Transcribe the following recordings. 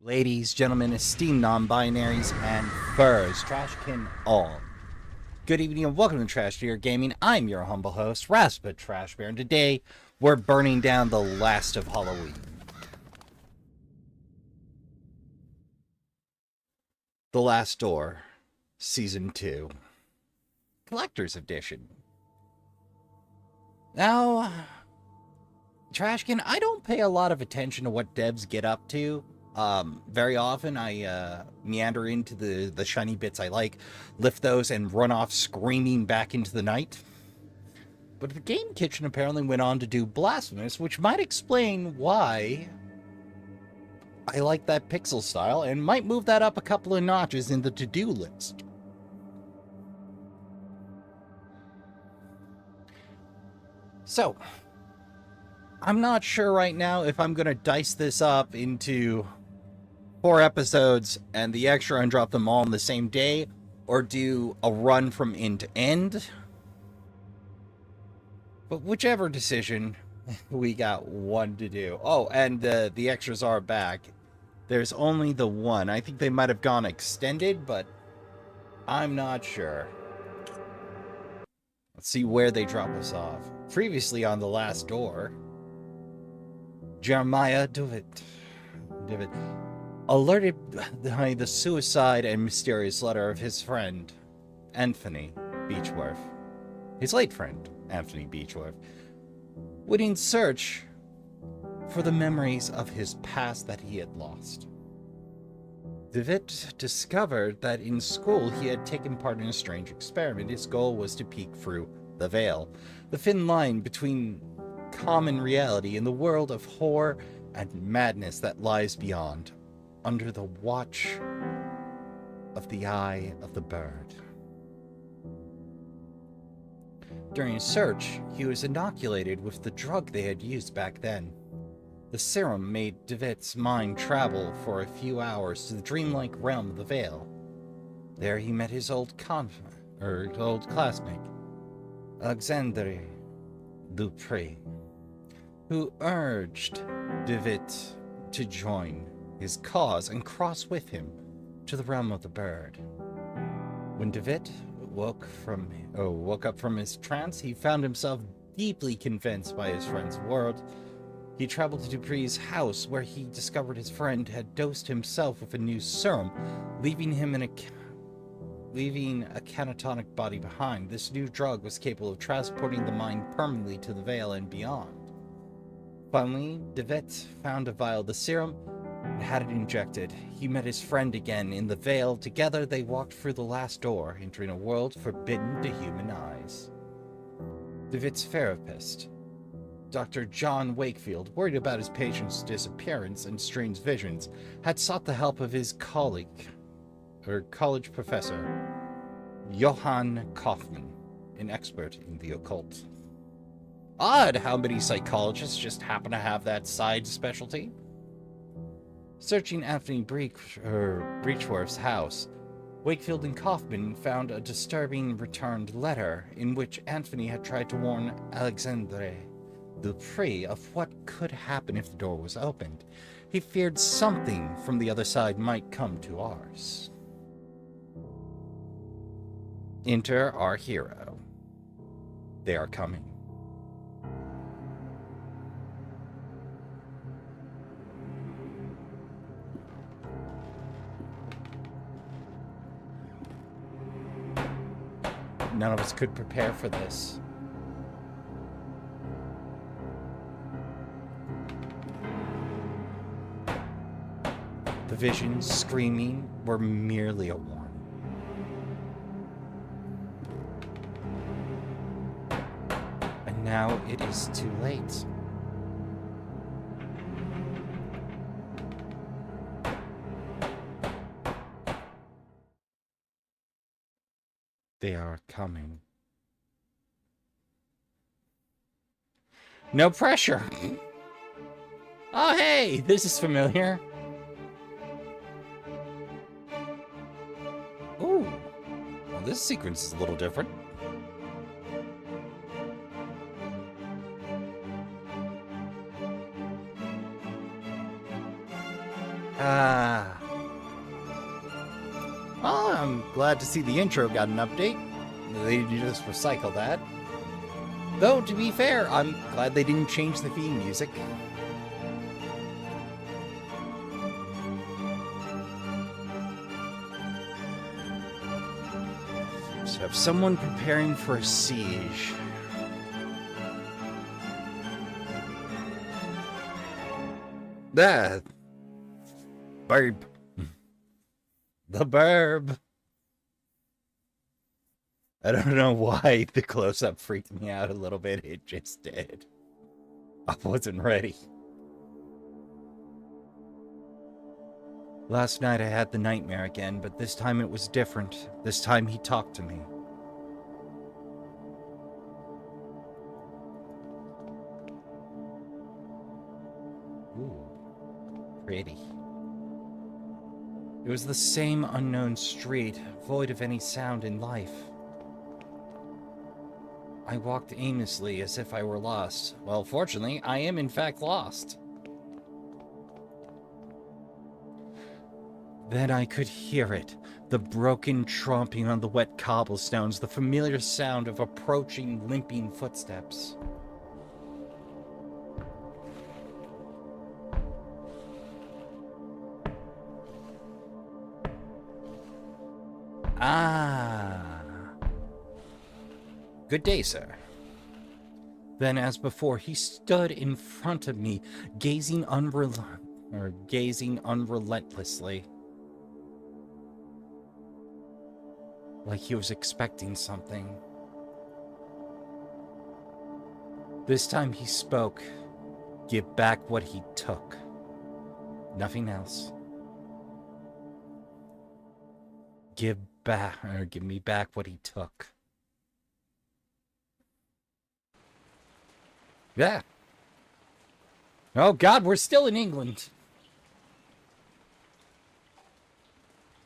Ladies, gentlemen, esteemed non-binaries, and furs, Traskin all. Good evening and welcome to Trash Beer Gaming. I'm your humble host, Raspa Trash Bear, and today we're burning down the last of Halloween. The Last Door, Season 2. Collector's Edition. Now, Trashkin, I don't pay a lot of attention to what devs get up to. Very often I meander into the shiny bits I like, lift those, and run off screaming back into the night. But the Game Kitchen apparently went on to do Blasphemous, which might explain why I like that pixel style, and might move that up a couple of notches in the to-do list. So, I'm not sure right now if I'm going to dice this up into 4 episodes and the extra and drop them all on the same day, or do a run from end to end. But whichever decision, we got one to do. Oh, and the extras are back. There's only the one. I think they might have gone extended, but I'm not sure. Let's see where they drop us off. Previously on The Last Door, Jeremiah Devitts alerted by the suicide and mysterious letter of his friend, Anthony Beechworth, his late friend, Anthony Beechworth, went in search for the memories of his past that he had lost. Devitts discovered that in school he had taken part in a strange experiment. His goal was to peek through the veil, the thin line between common reality and the world of horror and madness that lies beyond, under the watch of the eye of the bird. During his search, he was inoculated with the drug they had used back then. The serum made Devitts' mind travel for a few hours to the dreamlike realm of the Vale. There he met his old classmate, Alexandre Dupré, who urged Devitts to join his cause and cross with him to the realm of the bird. When Devitts woke up from his trance, he found himself deeply convinced by his friend's world. He traveled to Dupree's house, where he discovered his friend had dosed himself with a new serum, leaving a catatonic body behind. This new drug was capable of transporting the mind permanently to the Vale and beyond. Finally, Devitts found a vial of the serum and had it injected. He met his friend again in the Vale. Together they walked through the last door, entering a world forbidden to human eyes. Devitts' therapist, Dr. John Wakefied, worried about his patient's disappearance and strange visions, had sought the help of his college professor, Johan Kaufman, an expert in the occult. Odd how many psychologists just happen to have that side specialty. Searching Anthony Beechworth's house, Wakefied and Kaufman found a disturbing returned letter in which Anthony had tried to warn Alexandre Dupré of what could happen if the door was opened. He feared something from the other side might come to ours. Enter our hero. They are coming. None of us could prepare for this. The visions screaming were merely a warning. And now it is too late. They are coming. No pressure. Oh, hey, this is familiar. Ooh, well, this sequence is a little different. Ah. Well, I'm glad to see the intro got an update. They just recycle that. Though, to be fair, I'm glad they didn't change the theme music. So have someone preparing for a siege. That burb. The burb. I don't know why the close-up freaked me out a little bit. It just did. I wasn't ready. Last night I had the nightmare again, but this time it was different. This time he talked to me. Ooh, pretty. It was the same unknown street, void of any sound in life. I walked aimlessly as if I were lost. Well, fortunately, I am in fact lost. Then I could hear it, the broken tromping on the wet cobblestones, the familiar sound of approaching, limping footsteps. Ah. Good day, sir. Then, as before, he stood in front of me, gazing unrelentlessly. Like he was expecting something. This time he spoke. Give back what he took. Nothing else. Give me back what he took. Yeah. Oh God, we're still in England.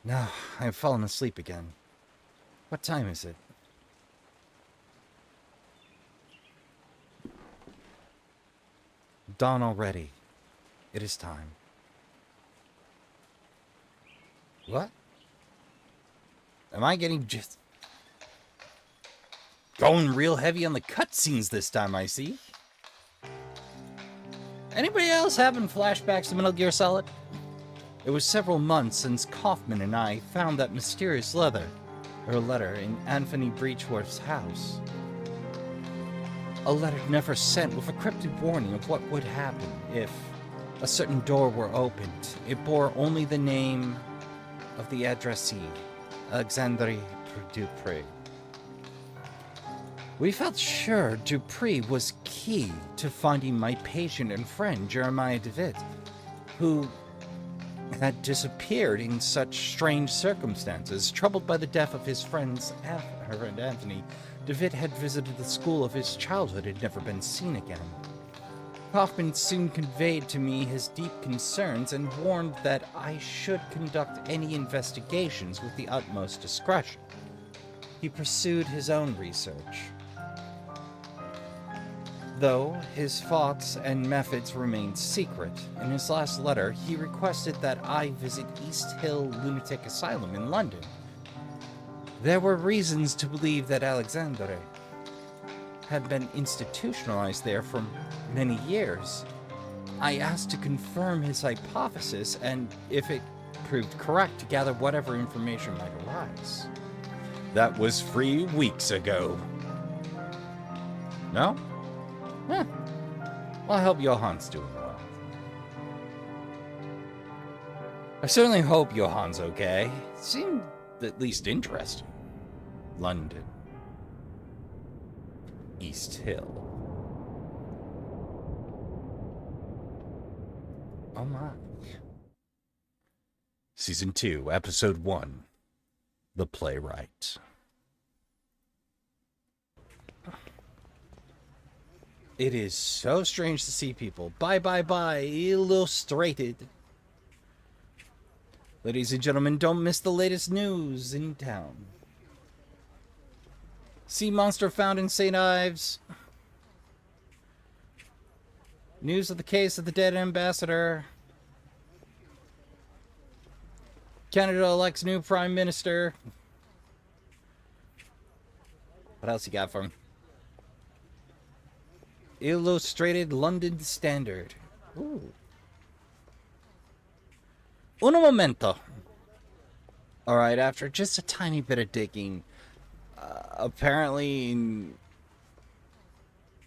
No, I've fallen asleep again. What time is it? Dawn already. It is time. What? Am I getting just... going real heavy on the cutscenes this time, I see. Anybody else having flashbacks to Metal Gear Solid? It was several months since Kaufman and I found that mysterious letter in Anthony Breachworth's house. A letter never sent with a cryptic warning of what would happen if a certain door were opened. It bore only the name of the addressee, Alexandre Dupree. We felt sure Dupree was key to finding my patient and friend, Jeremiah Devitts, who had disappeared in such strange circumstances. Troubled by the death of his friend Anthony, Devitts had visited the school of his childhood and never been seen again. Kaufman soon conveyed to me his deep concerns and warned that I should conduct any investigations with the utmost discretion. He pursued his own research. Though his thoughts and methods remained secret, in his last letter he requested that I visit East Hill Lunatic Asylum in London. There were reasons to believe that Alexandre had been institutionalized there for many years. I asked to confirm his hypothesis, and if it proved correct, to gather whatever information might arise. That was 3 weeks ago. No? Well, I hope Johan's doing well. I certainly hope Johan's okay. Seemed at least interesting. London. East Hill. Oh my. Season 2, Episode 1. The Playwright. It is so strange to see people. Bye, illustrated. Ladies and gentlemen, don't miss the latest news in town. Sea monster found in St. Ives. News of the case of the dead ambassador. Canada elects new Prime Minister. What else you got for me? Illustrated London Standard. Ooh. Uno momento. Alright, after just a tiny bit of digging, apparently in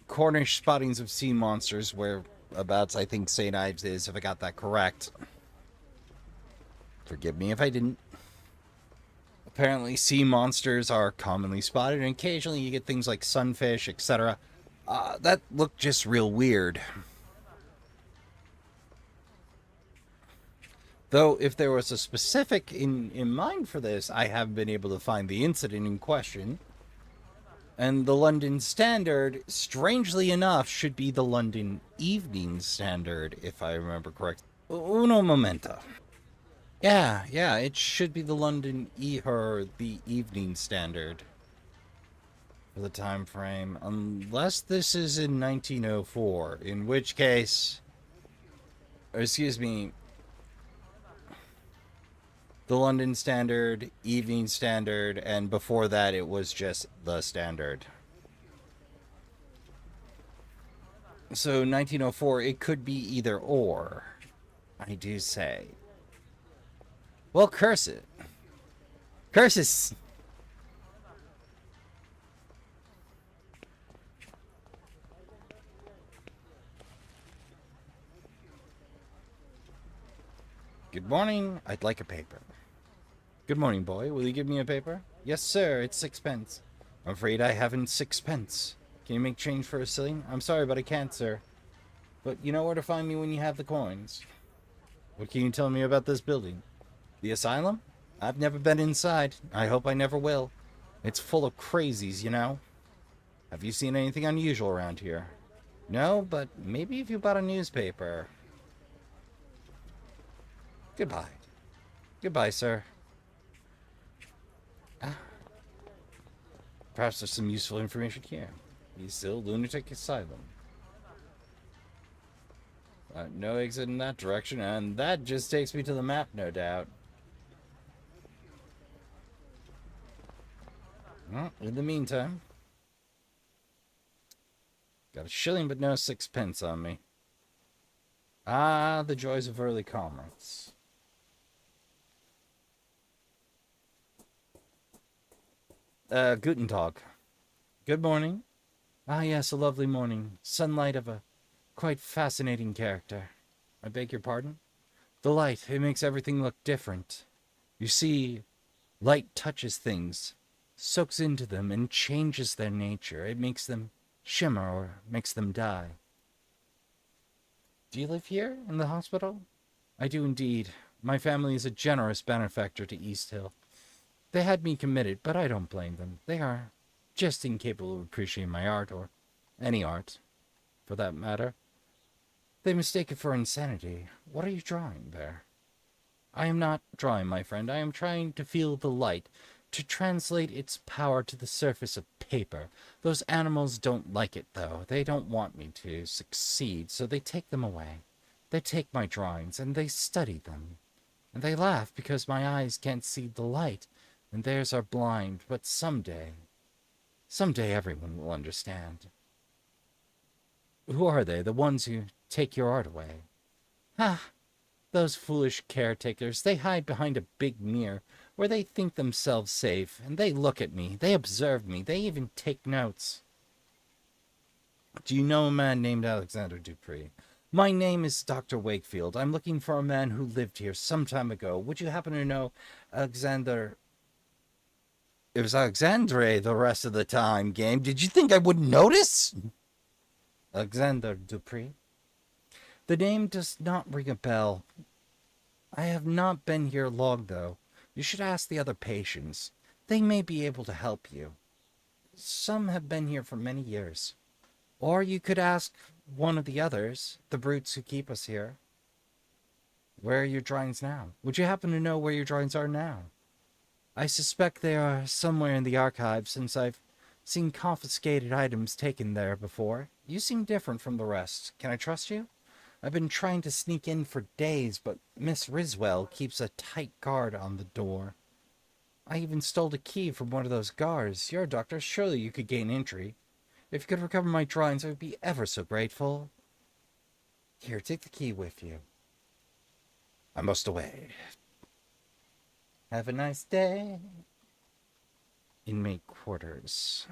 Cornish spottings of sea monsters, whereabouts I think St. Ives is, if I got that correct. Forgive me if I didn't. Apparently sea monsters are commonly spotted, and occasionally you get things like sunfish, etc. That looked just real weird. Though, if there was a specific in mind for this, I haven't been able to find the incident in question. And the London Standard, strangely enough, should be the London Evening Standard, if I remember correct. Uno momento. Yeah, it should be the the Evening Standard for the time frame, unless this is in 1904, in which case, or excuse me, the London Standard, Evening Standard, and before that it was just the Standard. So 1904, it could be either or, I do say. Well, curse it. Curses! Good morning. I'd like a paper. Good morning, boy. Will you give me a paper? Yes, sir. It's 6 pence. I'm afraid I haven't 6 pence. Can you make change for a shilling? I'm sorry, but I can't, sir. But you know where to find me when you have the coins. What can you tell me about this building? The asylum? I've never been inside. I hope I never will. It's full of crazies, you know. Have you seen anything unusual around here? No, but maybe if you bought a newspaper. Goodbye. Goodbye, sir. Perhaps there's some useful information here. He's still lunatic asylum. No exit in that direction, and that just takes me to the map, no doubt. Well, in the meantime, got a shilling but no 6 pence on me. Ah, the joys of early commerce. Guten Tag. Good morning. Ah, yes, a lovely morning. Sunlight of a quite fascinating character. I beg your pardon? The light, it makes everything look different. You see, light touches things, soaks into them, and changes their nature. It makes them shimmer or makes them die. Do you live here, in the hospital? I do indeed. My family is a generous benefactor to East Hill. They had me committed, but I don't blame them. They are just incapable of appreciating my art, or any art, for that matter. They mistake it for insanity. What are you drawing there? I am not drawing, my friend. I am trying to feel the light, to translate its power to the surface of paper. Those animals don't like it, though. They don't want me to succeed, so they take them away. They take my drawings, and they study them. And they laugh because my eyes can't see the light, and theirs are blind. But someday everyone will understand. Who are they, the ones who take your art away? Ah, those foolish caretakers. They hide behind a big mirror where they think themselves safe, and they look at me, they observe me, they even take notes. Do you know a man named Alexander Dupree? My name is Dr. Wakefield. I'm looking for a man who lived here some time ago. Would you happen to know Alexander? It was Alexandre the rest of the time, game. Did you think I wouldn't notice? Alexander Dupree? The name does not ring a bell. I have not been here long, though. You should ask the other patients. They may be able to help you. Some have been here for many years. Or you could ask one of the others, the brutes who keep us here. Where are your drawings now? Would you happen to know where your drawings are now? I suspect they are somewhere in the archives, since I've seen confiscated items taken there before. You seem different from the rest. Can I trust you? I've been trying to sneak in for days, but Miss Riswell keeps a tight guard on the door. I even stole a key from one of those guards. You're a doctor, surely you could gain entry. If you could recover my drawings, I would be ever so grateful. Here, take the key with you. I must away. Have a nice day. Inmate quarters.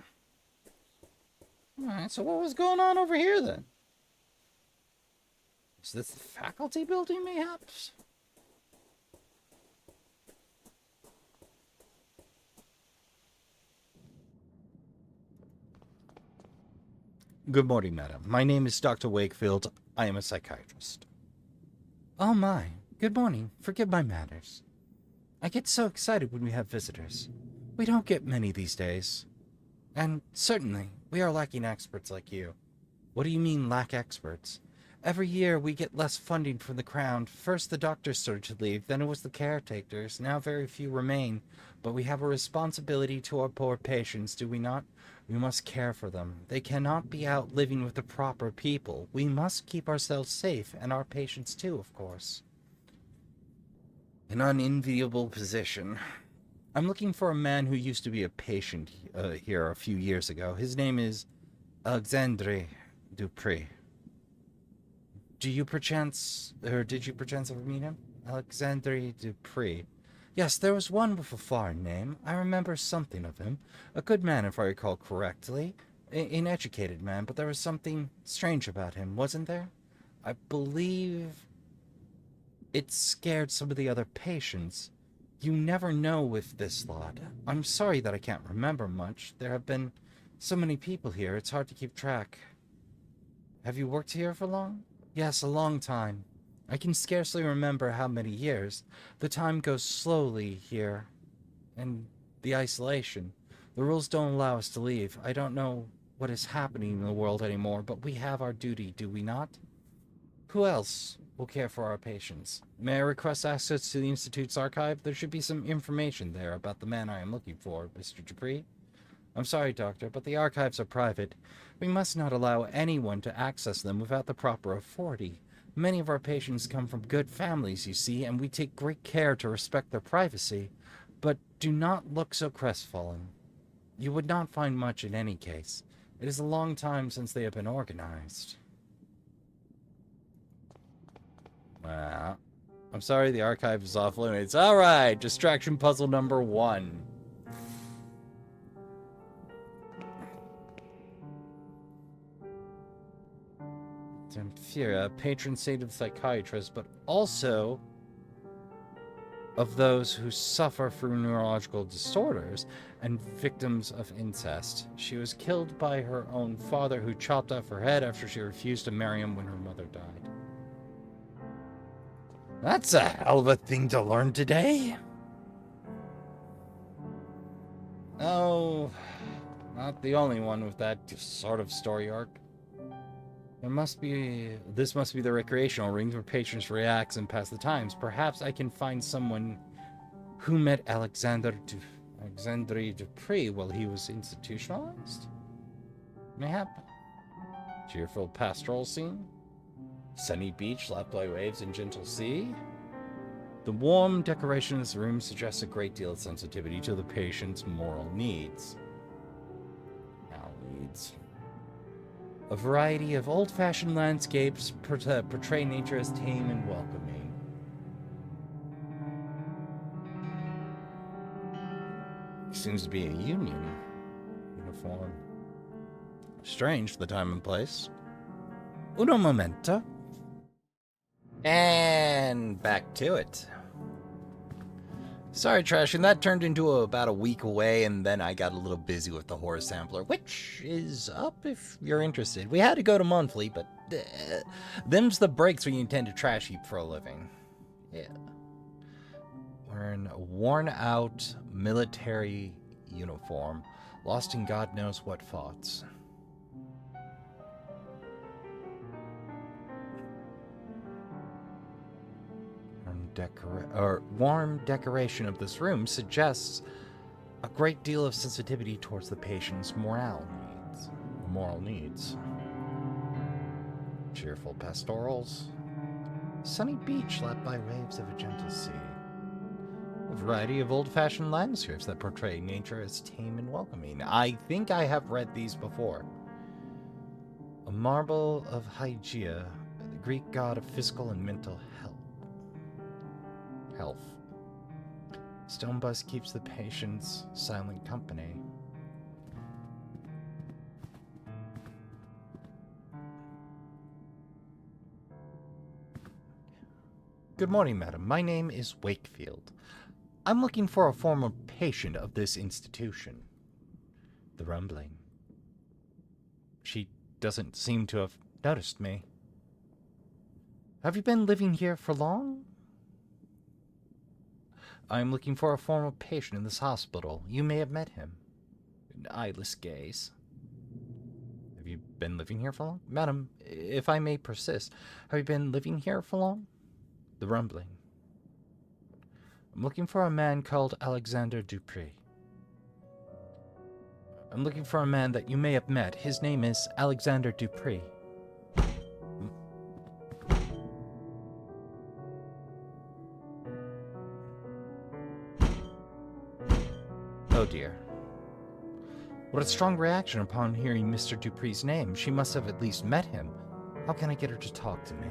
Alright, so what was going on over here then? Is this the faculty building, mayhaps? Good morning, madam. My name is Dr. Wakefield. I am a psychiatrist. Oh my. Good morning. Forgive my manners. I get so excited when we have visitors. We don't get many these days. And certainly, we are lacking experts like you. What do you mean, lack experts? Every year we get less funding from the Crown. First the doctors started to leave, then it was the caretakers. Now very few remain. But we have a responsibility to our poor patients, do we not? We must care for them. They cannot be out living with the proper people. We must keep ourselves safe, and our patients too, of course. An unenviable position. I'm looking for a man who used to be a patient here a few years ago. His name is Alexandre Dupré. Did you perchance ever meet him? Alexandre Dupré. Yes, there was one with a foreign name. I remember something of him. A good man, if I recall correctly. An educated man, but there was something strange about him, wasn't there? I believe it scared some of the other patients. You never know with this lot. I'm sorry that I can't remember much. There have been so many people here, it's hard to keep track. Have you worked here for long? Yes, a long time. I can scarcely remember how many years. The time goes slowly here. And the isolation. The rules don't allow us to leave. I don't know what is happening in the world anymore, but we have our duty, do we not? Who else will care for our patients? May I request access to the Institute's archive? There should be some information there about the man I am looking for, Mr. Dupree. I'm sorry, Doctor, but the archives are private. We must not allow anyone to access them without the proper authority. Many of our patients come from good families, you see, and we take great care to respect their privacy. But do not look so crestfallen. You would not find much in any case. It is a long time since they have been organized. Well, I'm sorry, the archive is off limits. Alright, distraction puzzle number 1. Zemphira, patron saint of psychiatrists, but also of those who suffer from neurological disorders and victims of incest. She was killed by her own father, who chopped off her head after she refused to marry him when her mother died. That's a hell of a thing to learn today. Oh, not the only one with that sort of story arc. This must be the recreational ring where patrons relax and pass the times. Perhaps I can find someone who met Alexandre Dupré while he was institutionalized? Mayhap? Cheerful pastoral scene? Sunny beach lapped by waves and gentle sea? The warm decoration of this room suggests a great deal of sensitivity to the patient's moral needs. A variety of old-fashioned landscapes portray nature as tame and welcoming. Seems to be a union uniform. Strange for the time and place. Uno momento. And back to it. Sorry, Traskin, that turned into about a week away, and then I got a little busy with the horror sampler, which is up if you're interested. We had to go to monthly, but them's the breaks when you intend to trash heap for a living. Yeah. We're in a worn-out military uniform, lost in God knows what thoughts. Warm decoration of this room suggests a great deal of sensitivity towards the patient's moral needs. Cheerful pastorals, Sunny beach lapped by waves of a gentle sea. A variety of old-fashioned landscapes that portray nature as tame and welcoming. I think I have read these before. A marble of Hygeia, the Greek god of physical and mental health. Stone bust keeps the patient's silent company. Good morning, madam. My name is Wakefield. I'm looking for a former patient of this institution. The rumbling. She doesn't seem to have noticed me. Have you been living here for long? I'm looking for a former patient in this hospital. You may have met him. An eyeless gaze. Have you been living here for long? Madam, if I may persist, have you been living here for long? The rumbling. I'm looking for a man called Alexander Dupree. I'm looking for a man that you may have met. His name is Alexander Dupree. Oh dear. What a strong reaction upon hearing Mr. Dupree's name. She must have at least met him. How can I get her to talk to me?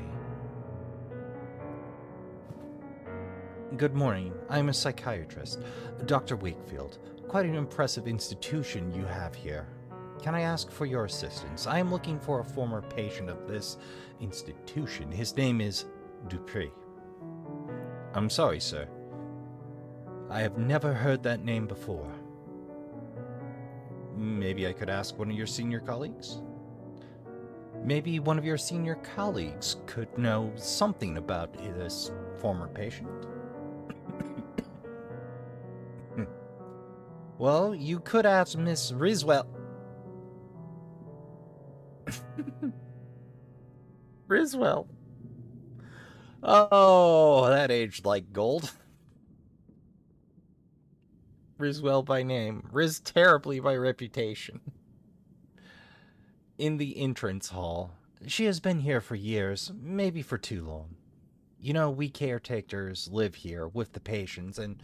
Good morning. I'm a psychiatrist, Dr. Wakefield. Quite an impressive institution you have here. Can I ask for your assistance? I am looking for a former patient of this institution. His name is Dupree. I'm sorry, sir. I have never heard that name before. Maybe I could ask one of your senior colleagues? Maybe one of your senior colleagues could know something about this former patient. Well, you could ask Miss Riswell. Riswell. Oh, that aged like gold. Riswell by name, Riz terribly by reputation. In the entrance hall. She has been here for years, maybe for too long. You know, we caretakers live here with the patients, and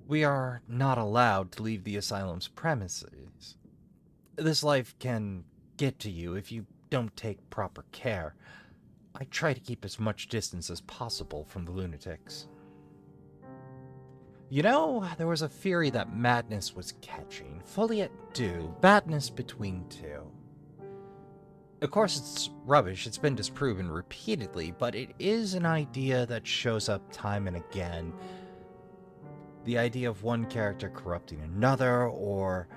we are not allowed to leave the asylum's premises. This life can get to you if you don't take proper care. I try to keep as much distance as possible from the lunatics. You know, there was a theory that madness was catching, fully at due, madness between two. Of course, it's rubbish, it's been disproven repeatedly, but it is an idea that shows up time and again. The idea of one character corrupting another, or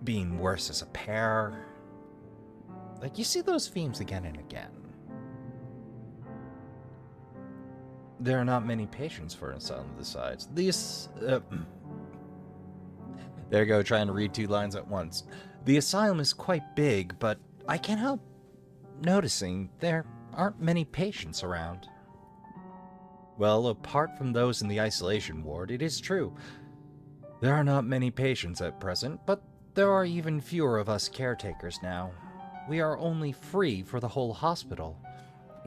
being worse as a pair. Like, you see those themes again and again. There are not many patients for an asylum of this size. There you go, trying to read two lines at once. The asylum is quite big, but I can't help noticing there aren't many patients around. Well, apart from those in the isolation ward, it is true. There are not many patients at present, but there are even fewer of us caretakers now. We are only free for the whole hospital.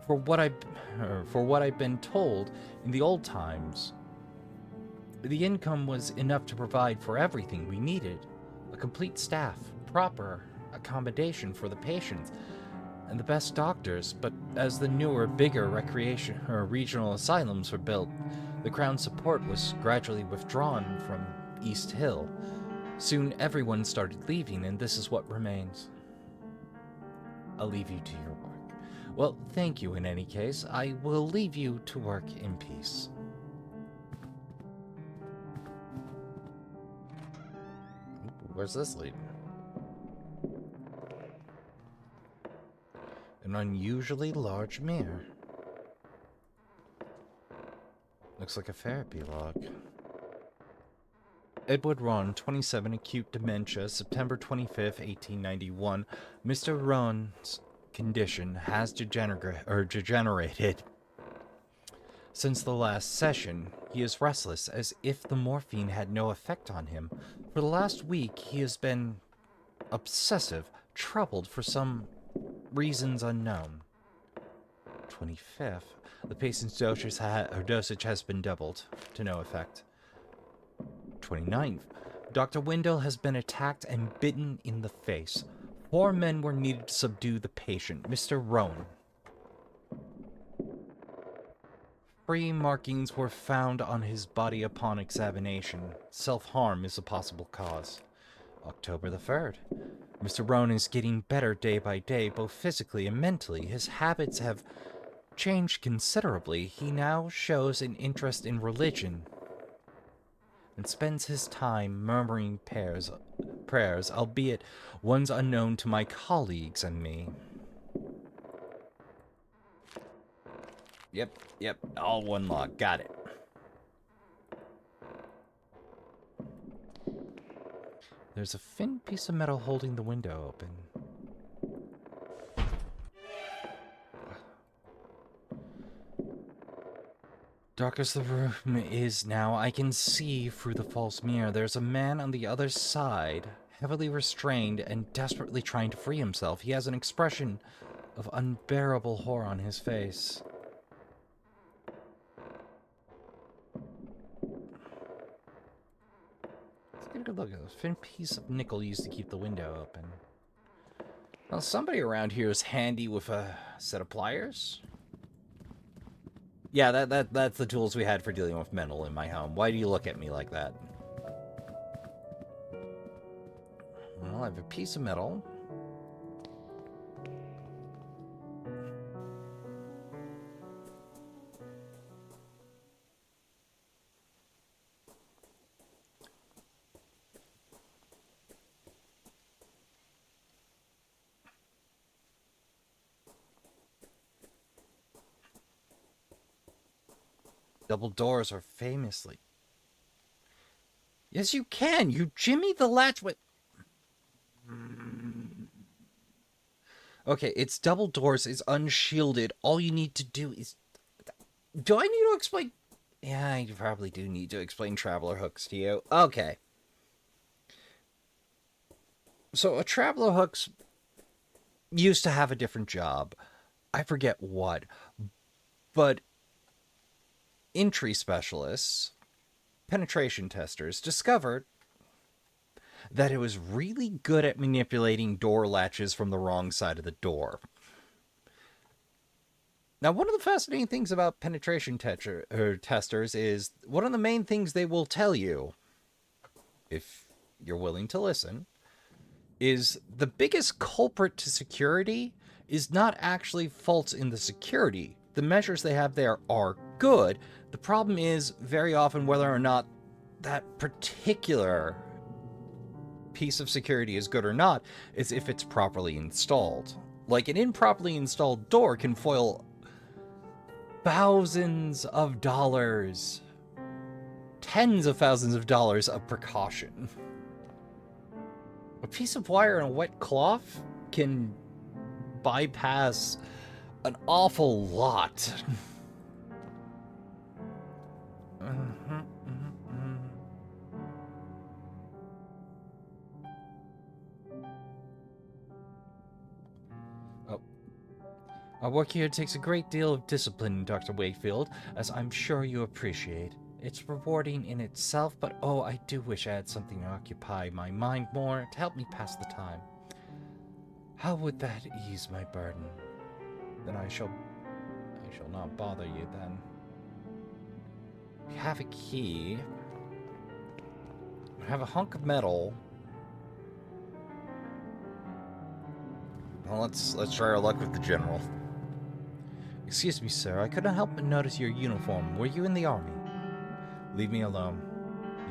For what I've been told, in the old times, the income was enough to provide for everything we needed. A complete staff, proper accommodation for the patients, and the best doctors. But as the newer, bigger regional asylums were built, the Crown's support was gradually withdrawn from East Hill. Soon everyone started leaving, and this is what remains. I'll leave you to your work. Well, thank you in any case. I will leave you to work in peace. Where's this lead? An unusually large mirror. Looks like a therapy log. Edward Ron, 27, acute dementia, September 25th, 1891. Mr. Ron's condition has degenerated. Since the last session, he is restless, as if the morphine had no effect on him. For the last week, he has been obsessive, troubled for some reasons unknown. 25th. The patient's dosage has been doubled, to no effect. 29th. Dr. Wendell has been attacked and bitten in the face. 4 men were needed to subdue the patient, Mr. Rowan. 3 markings were found on his body upon examination. Self-harm is a possible cause. October the 3rd. Mr. Rowan is getting better day by day, both physically and mentally. His habits have changed considerably. He now shows an interest in religion and spends his time murmuring prayers, albeit ones unknown to my colleagues and me. Yep, all one log. Got it. There's a thin piece of metal holding the window open. Dark as the room is now, I can see through the false mirror. There's a man on the other side, heavily restrained and desperately trying to free himself. He has an expression of unbearable horror on his face. Let's get a good look at this thin piece of nickel used to keep the window open. Well, somebody around here is handy with a set of pliers. Yeah, that's the tools we had for dealing with metal in my home. Why do you look at me like that? Well, I have a piece of metal. Double doors are famously... Yes, you can! You jimmy the latch with... Okay, it's double doors, it's unshielded. All you need to do is... Do I need to explain... Yeah, I probably do need to explain traveler hooks to you. Okay. So, a traveler hooks used to have a different job. I forget what. But entry specialists, penetration testers, discovered that it was really good at manipulating door latches from the wrong side of the door. Now, one of the fascinating things about penetration testers is one of the main things they will tell you, if you're willing to listen, is the biggest culprit to security is not actually faults in the security. The measures they have there are good. The problem is very often whether or not that particular piece of security is good or not is if it's properly installed. Like an improperly installed door can foil thousands of dollars, tens of thousands of dollars of precaution. A piece of wire and a wet cloth can bypass an awful lot. Our work here takes a great deal of discipline, Dr. Wakefield, as I'm sure you appreciate. It's rewarding in itself, but oh, I do wish I had something to occupy my mind more to help me pass the time. How would that ease my burden? Then I shall not bother you then. We have a key. We have a hunk of metal. Well, let's try our luck with the general. Excuse me, sir. I couldn't help but notice your uniform. Were you in the army? Leave me alone.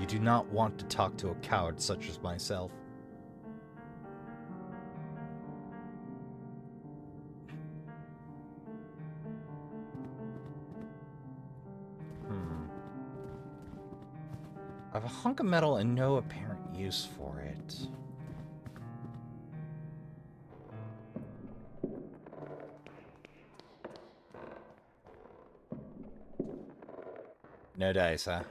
You do not want to talk to a coward such as myself. I have a hunk of metal and no apparent use for it. No dice, huh?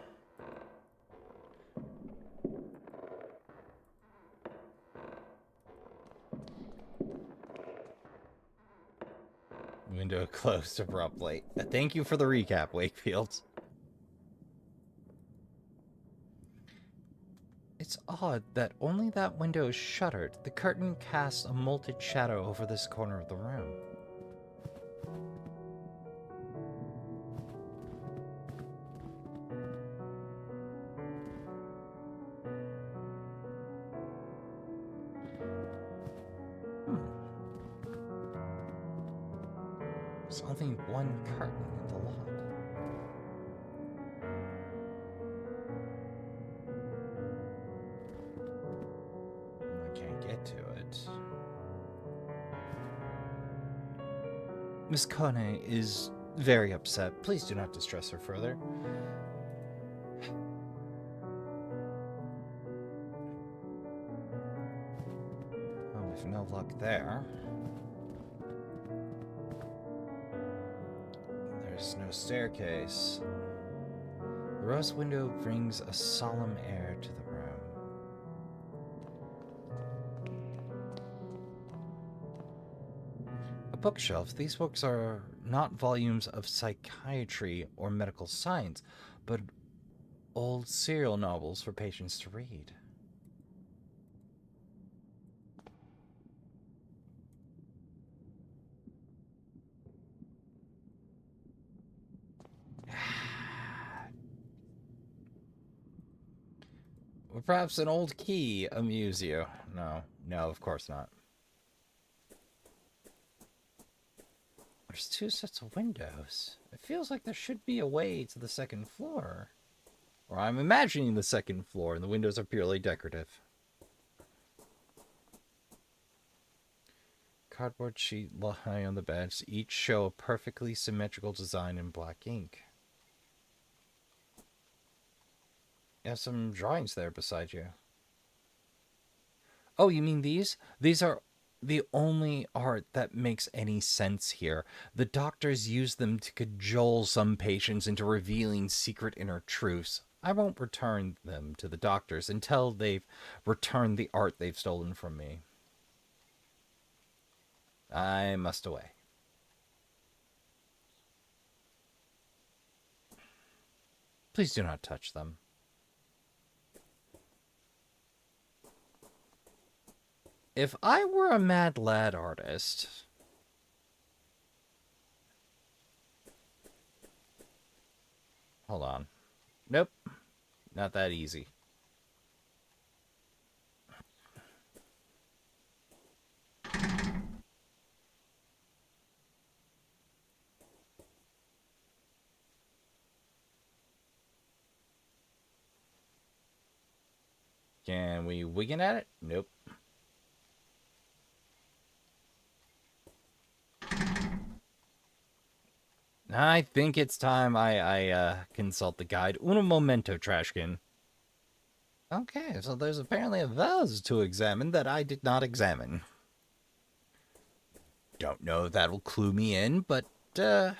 window closed abruptly. Thank you for the recap, Wakefield. It's odd that only that window is shuttered. The curtain casts a molted shadow over this corner of the room. There's only one curtain in the lot. I can't get to it. Miss Kone is very upset. Please do not distress her further. Oh, we've no luck there. There's no staircase. The rose window brings a solemn air to the room. A bookshelf. These books are not volumes of psychiatry or medical science, but old serial novels for patients to read. Or perhaps an old key amuse you. No, of course not. There's two sets of windows. It feels like there should be a way to the second floor. Or I'm imagining the second floor and the windows are purely decorative. Cardboard sheet lie on the bench. Each show a perfectly symmetrical design in black ink. You have some drawings there beside you. Oh, you mean these? These are the only art that makes any sense here. The doctors use them to cajole some patients into revealing secret inner truths. I won't return them to the doctors until they've returned the art they've stolen from me. I must away. Please do not touch them. If I were a Mad Lad artist... Hold on. Nope. Not that easy. Can we wiggle at it? Nope. I think it's time I consult the guide. Un momento, Traskin. Okay, so there's apparently a vase to examine that I did not examine. Don't know if that'll clue me in, but, it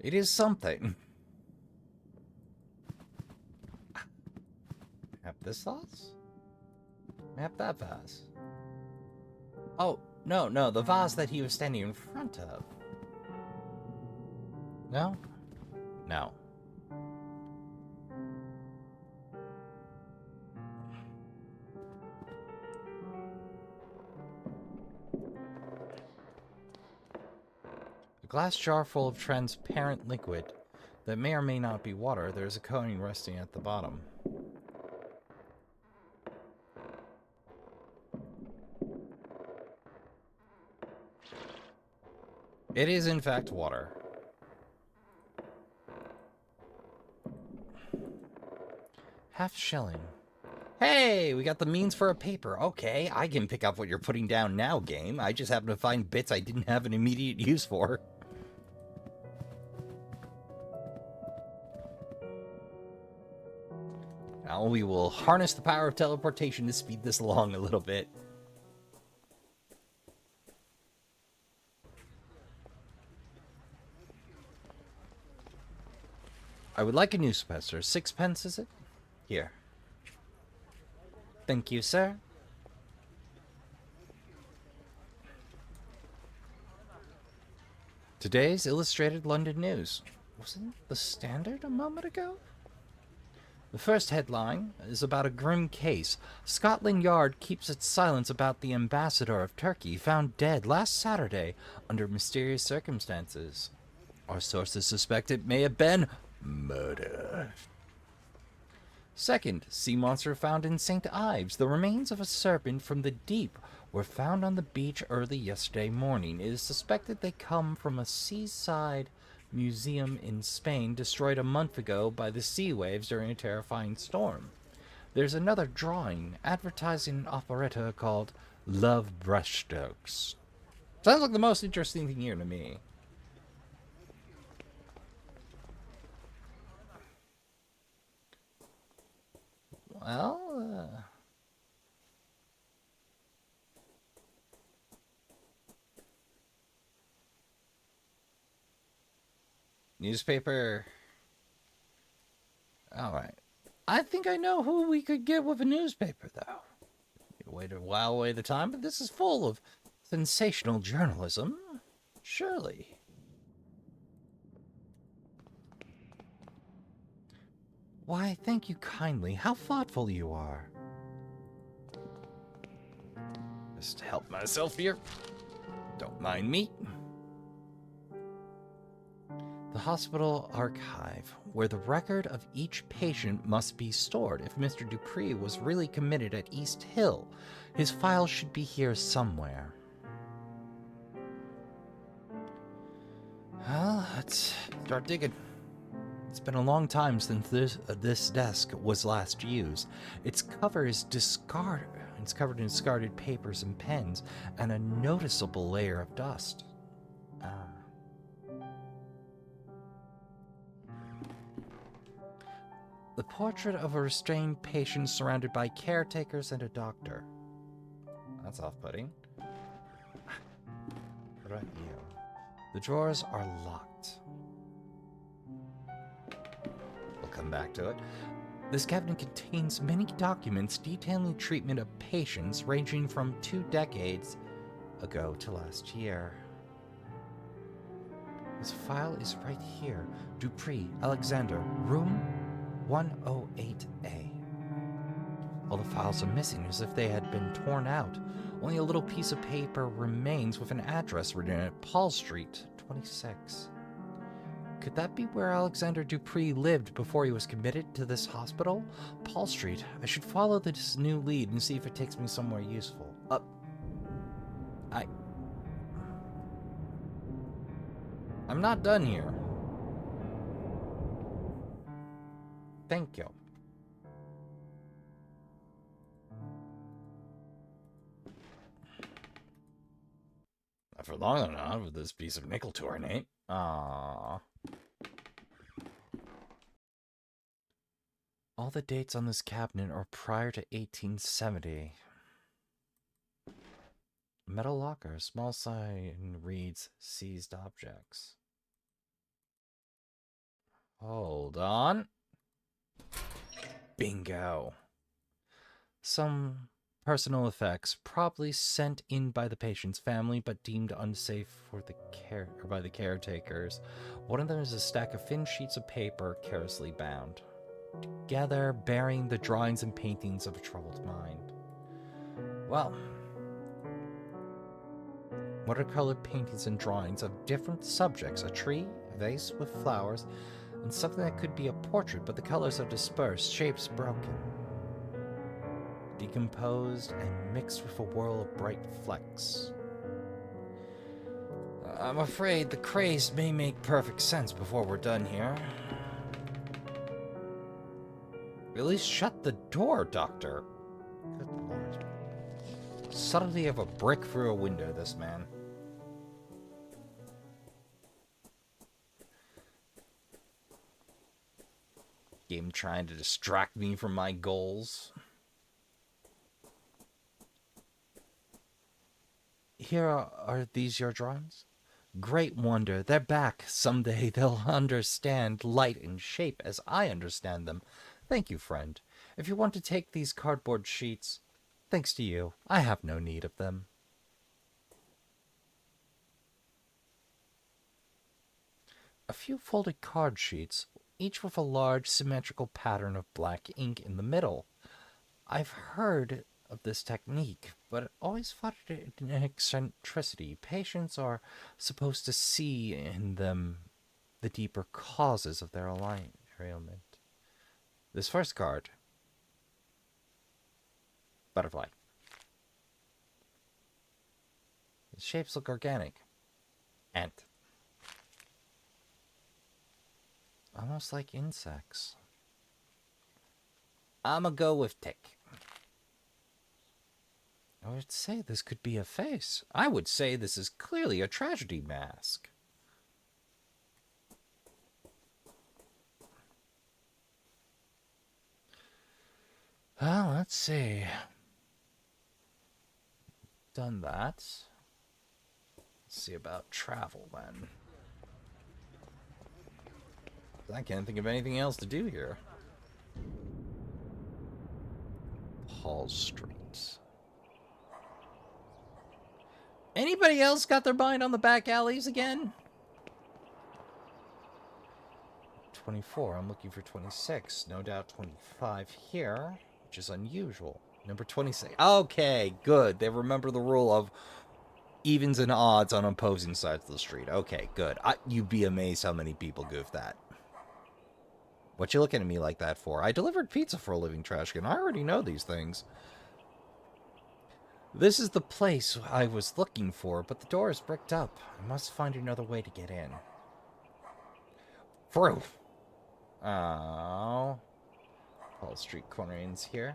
is something. Map this vase? Map that vase. Oh, no, the vase that he was standing in front of. No? No. A glass jar full of transparent liquid that may or may not be water. There's a coating resting at the bottom. It is, in fact, water. Half shilling. Hey, we got the means for a paper. Okay, I can pick up what you're putting down now, game. I just happen to find bits I didn't have an immediate use for. Now we will harness the power of teleportation to speed this along a little bit. I would like a newspaper. 6 pence, is it? Here. Thank you, sir. Today's Illustrated London News. Wasn't the Standard a moment ago? The first headline is about a grim case. Scotland Yard keeps its silence about the ambassador of Turkey found dead last Saturday under mysterious circumstances. Our sources suspect it may have been murder. Second, sea monster found in St. Ives. The remains of a serpent from the deep were found on the beach early yesterday morning. It is suspected they come from a seaside museum in Spain destroyed a month ago by the sea waves during a terrifying storm. There's another drawing advertising an operetta called Love Brushstrokes. Sounds like the most interesting thing here to me. Well, newspaper. Alright. I think I know who we could get with a newspaper, though. Way to while away the time, but this is full of sensational journalism. Surely. Why, thank you kindly. How thoughtful you are. Just help myself here. Don't mind me. The hospital archive, where the record of each patient must be stored. If Mr. Dupree was really committed at East Hill, his file should be here somewhere. Well, let's start digging. It's been a long time since this desk was last used. Its cover is discarded. It's covered in discarded papers and pens, and a noticeable layer of dust. The portrait of a restrained patient surrounded by caretakers and a doctor. That's off-putting. What about you? The drawers are locked. We'll come back to it. This cabinet contains many documents detailing treatment of patients ranging from 2 decades ago to last year. This file is right here. Dupree, Alexander, room 108A. All the files are missing as if they had been torn out. Only a little piece of paper remains with an address written in it, Paul Street, 26. Could that be where Alexander Dupree lived before he was committed to this hospital? Paul Street. I should follow this new lead and see if it takes me somewhere useful. I'm not done here. Thank you. Not for long enough with this piece of nickel to ornate. Aww. All the dates on this cabinet are prior to 1870. Metal locker, small sign reads seized objects. Hold on. Bingo. Some personal effects, probably sent in by the patient's family, but deemed unsafe for by the caretakers. One of them is a stack of thin sheets of paper, carelessly bound together, bearing the drawings and paintings of a troubled mind. Well, watercolor paintings and drawings of different subjects: a tree, a vase with flowers, and something that could be a portrait, but the colors are dispersed, shapes broken, decomposed, and mixed with a whirl of bright flecks. I'm afraid the craze may make perfect sense before we're done here. At least shut the door, Doctor. Good Lord. Subtlety of a brick through a window, this man. Game trying to distract me from my goals. Here are these your drawings? Great wonder. They're back. Someday they'll understand light and shape as I understand them. Thank you, friend. If you want to take these cardboard sheets, thanks to you, I have no need of them. A few folded card sheets, each with a large symmetrical pattern of black ink in the middle. I've heard of this technique, but always thought it an eccentricity. Patients are supposed to see in them the deeper causes of their ailment. This first card, butterfly. The shapes look organic. Ant. Almost like insects. I'ma go with tick. I would say this could be a face. I would say this is clearly a tragedy mask. Well, let's see. Done that. Let's see about travel then. I can't think of anything else to do here. Paul Street. Anybody else got their mind on the back alleys again? 24. I'm looking for 26. No doubt 25 here, which is unusual. Number 26. Okay, good. They remember the rule of evens and odds on opposing sides of the street. Okay, good. You'd be amazed how many people goof that. What you looking at me like that for? I delivered pizza for a living, Traskin. I already know these things. This is the place I was looking for, but the door is bricked up. I must find another way to get in. Through. Oh. Paul Street corner ends here.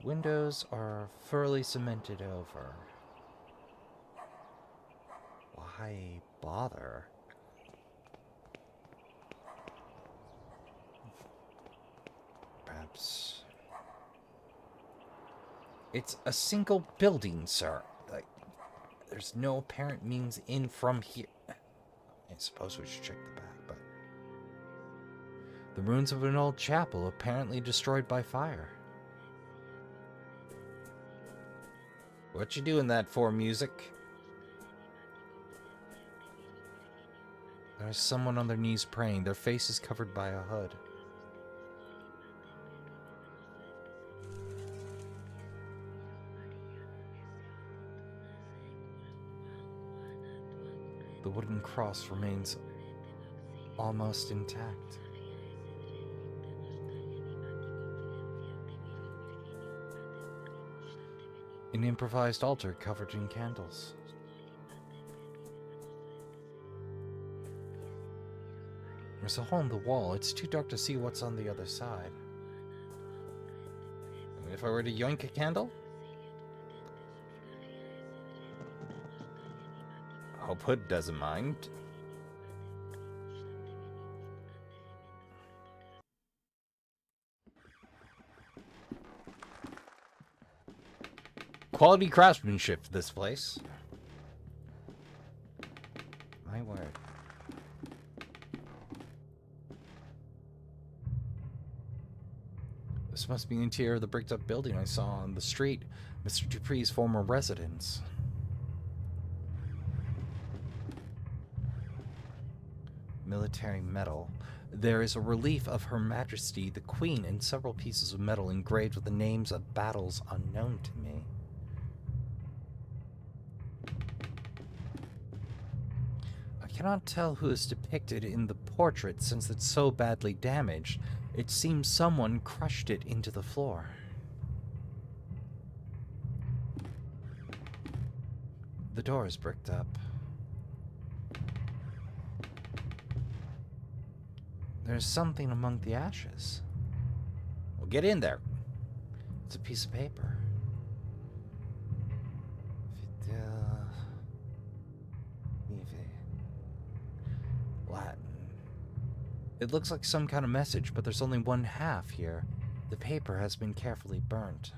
Windows are thoroughly cemented over. Why bother? Perhaps it's a single building, sir. Like, there's no apparent means in from here. I suppose we should check the back, but the ruins of an old chapel apparently destroyed by fire. What you doing that for, music? There's someone on their knees praying. Their face is covered by a hood. The wooden cross remains almost intact. An improvised altar covered in candles. There's a hole in the wall. It's too dark to see what's on the other side. If I were to yoink a candle? Hope Hood doesn't mind. Quality craftsmanship, this place. My word. This must be the interior of the bricked up building I saw on the street. Mr. Dupree's former residence. Military medal. There is a relief of Her Majesty the Queen and several pieces of metal engraved with the names of battles unknown to me. I cannot tell who is depicted in the portrait since it's so badly damaged. It seems someone crushed it into the floor. The door is bricked up. There's something among the ashes. Well, get in there. It's a piece of paper. Latin. It looks like some kind of message, but there's only one half here. The paper has been carefully burnt.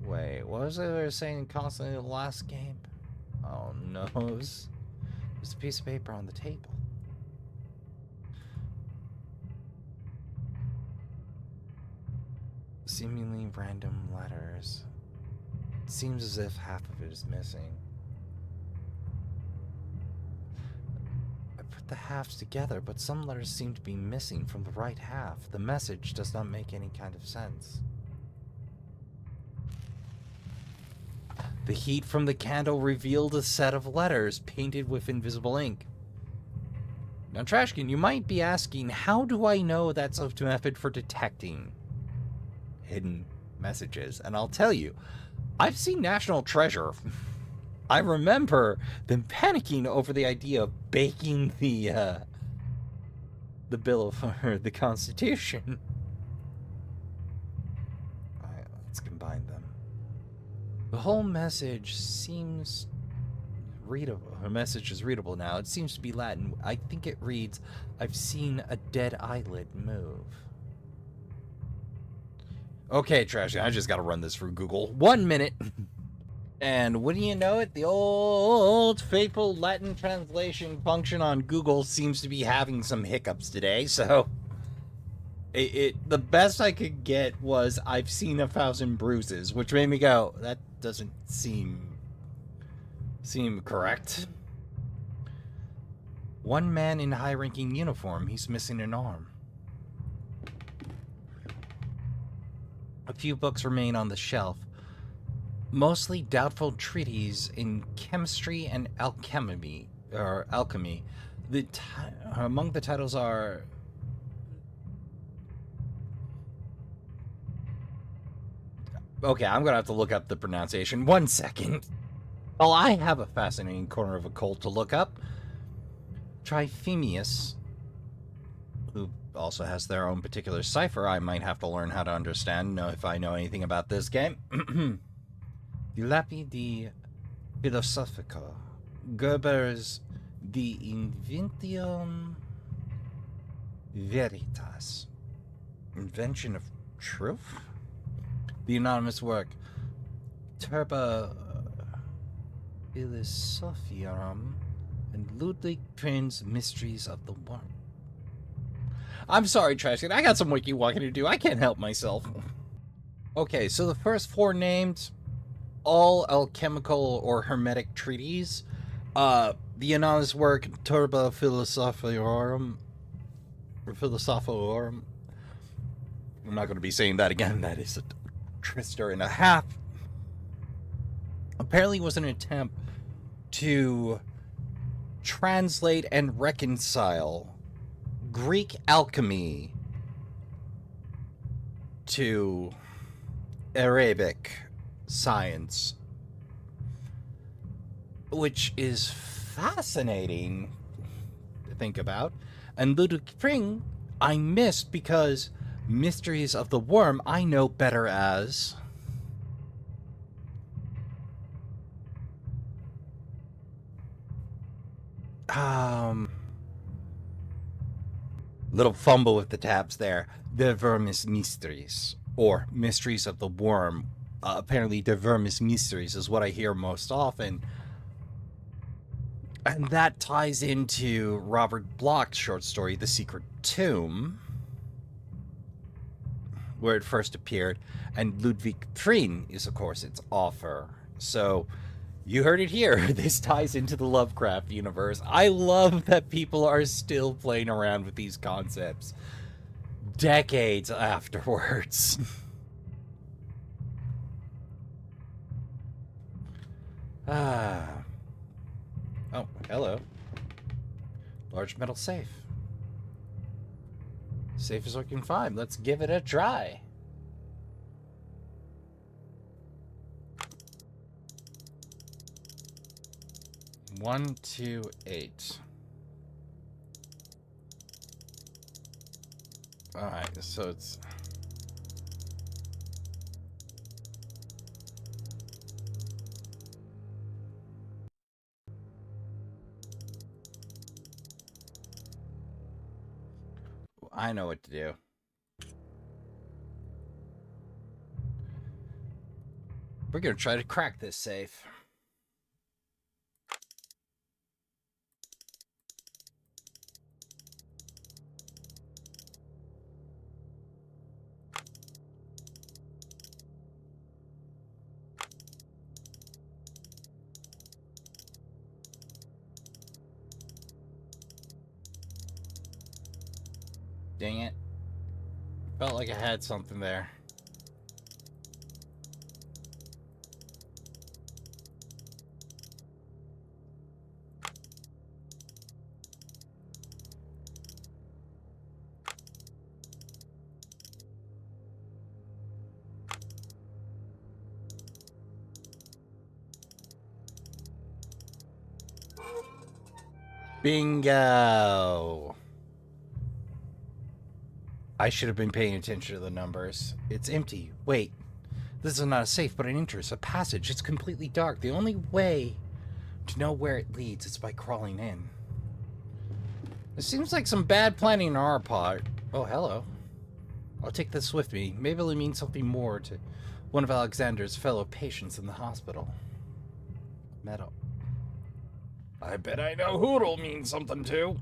Wait, what was they saying constantly in the last game? Oh no. There's a piece of paper on the table. Seemingly random letters. It seems as if half of it is missing. I put the halves together, but some letters seem to be missing from the right half. The message does not make any kind of sense. The heat from the candle revealed a set of letters painted with invisible ink. Now, Traskin, you might be asking, how do I know that's a method for detecting hidden messages? And I'll tell you, I've seen National Treasure. I remember them panicking over the idea of baking the bill of the Constitution. All right, let's combine them. The whole message seems readable. Her message is readable now. It seems to be Latin. I think it reads, "I've seen a dead eyelid move." Okay, Trashy, I just gotta run this through Google. 1 minute. And wouldn't you know it, the old faithful Latin translation function on Google seems to be having some hiccups today, so the best I could get was, "I've seen 1,000 bruises," which made me go, that doesn't seem correct. One man in high-ranking uniform. He's missing an arm. A few books remain on the shelf. Mostly doubtful treatises in chemistry and alchemy. Among the titles are... Okay, I'm gonna have to look up the pronunciation. 1 second. Oh, I have a fascinating corner of occult to look up. Trifemius, who also has their own particular cipher I might have to learn how to understand, if I know anything about this game. The Lapis de Philosophica, Gerber's De Inventium Veritas, Invention of Truth? The anonymous work, Turba Philosophiarum, and Ludwig Prin's Mysteries of the Worm. I'm sorry, Traskin, I got some wiki walking to do. I can't help myself. Okay, so the first 4 named, all alchemical or hermetic treatises. The anonymous work, Turba Philosophiarum, I'm not going to be saying that again. That is a trister and a half. Apparently was an attempt to translate and reconcile Greek alchemy to Arabic science, which is fascinating to think about. And Ludwig Pring I missed because Mysteries of the Worm I know better as little fumble with the tabs there. The Vermis Mysteries, or Mysteries of the Worm. Apparently, the Vermis Mysteries is what I hear most often. And that ties into Robert Bloch's short story, The Secret Tomb, where it first appeared. And Ludwig Pring is, of course, its author. So, you heard it here. This ties into the Lovecraft universe. I love that people are still playing around with these concepts decades afterwards. Oh, hello. Large metal safe. Safe is working fine. Let's give it a try. One, 2, 8. Alright, so it's... I know what to do. We're gonna try to crack this safe. Dang it. Felt like I had something there. Bingo! I should have been paying attention to the numbers. It's empty. Wait. This is not a safe, but an entrance, a passage. It's completely dark. The only way to know where it leads is by crawling in. It seems like some bad planning on our part. Oh, hello. I'll take this with me. Maybe it'll mean something more to one of Alexander's fellow patients in the hospital. Metal. I bet I know who it'll mean something to.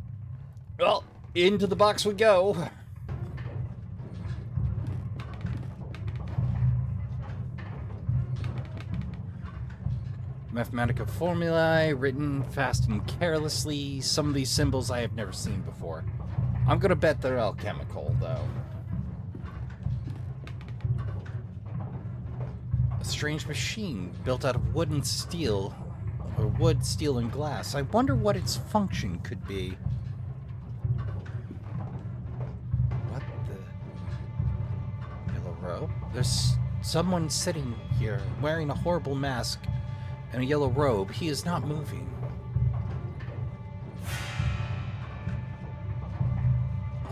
Well, into the box we go. Mathematical formulae, written fast and carelessly. Some of these symbols I have never seen before. I'm gonna bet they're alchemical, though. A strange machine built out of wood and steel. Or wood, steel, and glass. I wonder what its function could be. What the... Yellow robe? There's someone sitting here wearing a horrible mask and a yellow robe. He is not moving.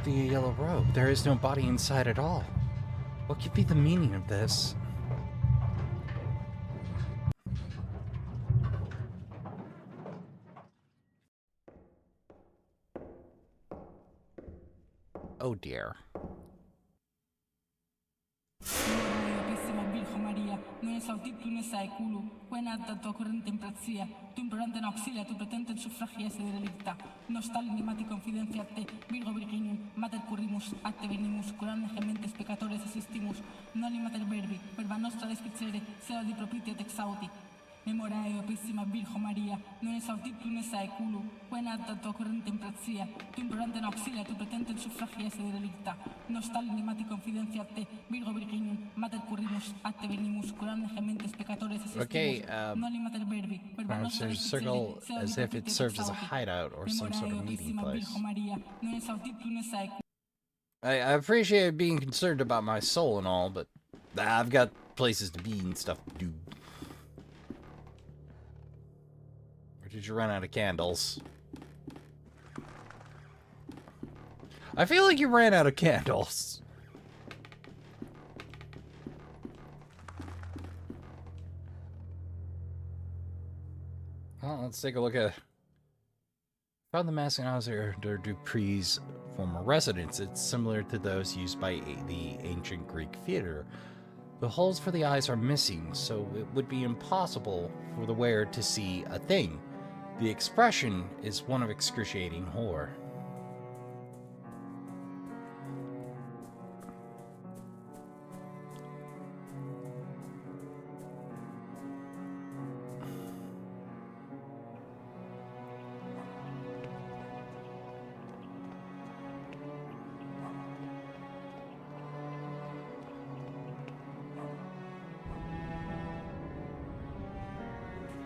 The yellow robe. There is no body inside at all. What could be the meaning of this? Oh dear. Non esaudit tu ne sai culu, quena da tua corrente imprazia, tu implorante auxilia, tu pretente suffragiese de delicta, nostal animati confidencia te, virgo virginum, mater currimus, atte venimus, curande gementes peccatores assistimus, noli mater verbi, verba nostra descricere, seo di propitio texauti. Memorae opissima Virgo Maria, non esaudit tu ne sai culu, quena da tua corrente imprazia, tu implorante auxilia, tu pretente suffragiese de delicta, nostal animati confidencia te, virgo virginum, mater currimus, atte venimus, curande gementes peccatores assistimus. Okay, noli mater verbi, verba nostra there's a circle as if it serves as a hideout or some sort of meeting place. I appreciate being concerned about my soul and all, but I've got places to be and stuff to do. Or did you run out of candles? I feel like you ran out of candles. Well, let's take a look at... Found the mask in Alexander Dupree's former residence. It's similar to those used by the ancient Greek theater. The holes for the eyes are missing, so it would be impossible for the wearer to see a thing. The expression is one of excruciating horror.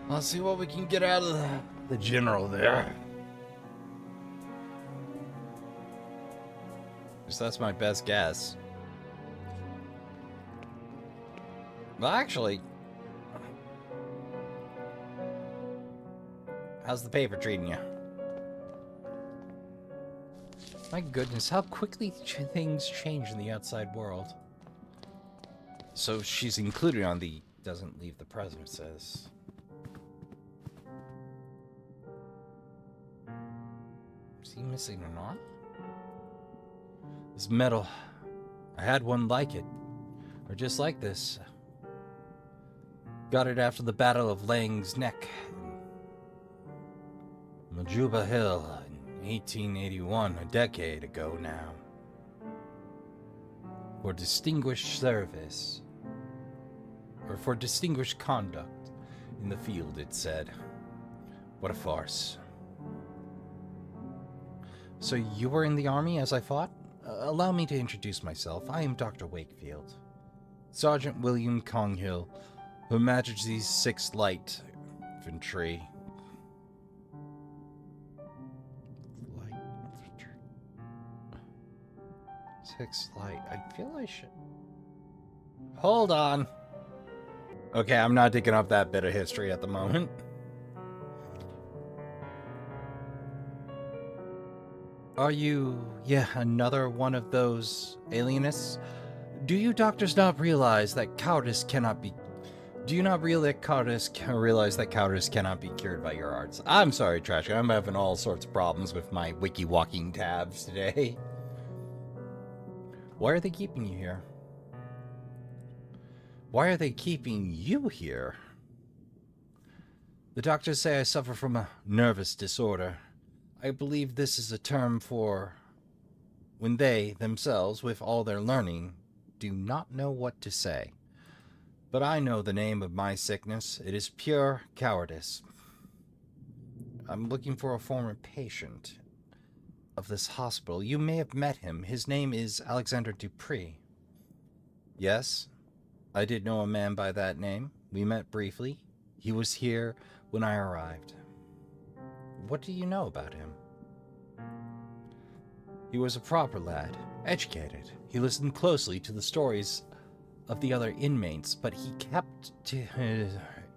Let's see what we can get out of the general there. So that's my best guess. Well, actually, how's the paper treating you? My goodness, how quickly things change in the outside world. So she's included on the doesn't leave the premises. Is he missing or not? This medal, I had one like it, or just like this. Got it after the Battle of Lang's Neck in Majuba Hill in 1881, a decade ago now. For distinguished service, or for distinguished conduct in the field, it said. What a farce. So you were in the army, as I thought? Allow me to introduce myself. I am Dr. Wakefield. Sergeant William Conghill, Her Majesty's 6th Light Infantry. Light Infantry. 6th Light. I feel I should... Hold on. Okay, I'm not digging up that bit of history at the moment. Are you, another one of those alienists? Do you doctors not realize that cowardice cannot be... Do you not realize that cowardice cannot be cured by your arts? I'm sorry, Traskin. I'm having all sorts of problems with my wiki-walking tabs today. Why are they keeping you here? Why are they keeping you here? The doctors say I suffer from a nervous disorder. I believe this is a term for when they, themselves, with all their learning, do not know what to say. But I know the name of my sickness. It is pure cowardice. I'm looking for a former patient of this hospital. You may have met him. His name is Alexander Dupree. Yes, I did know a man by that name. We met briefly. He was here when I arrived. What do you know about him? He was a proper lad, educated. He listened closely to the stories of the other inmates, but he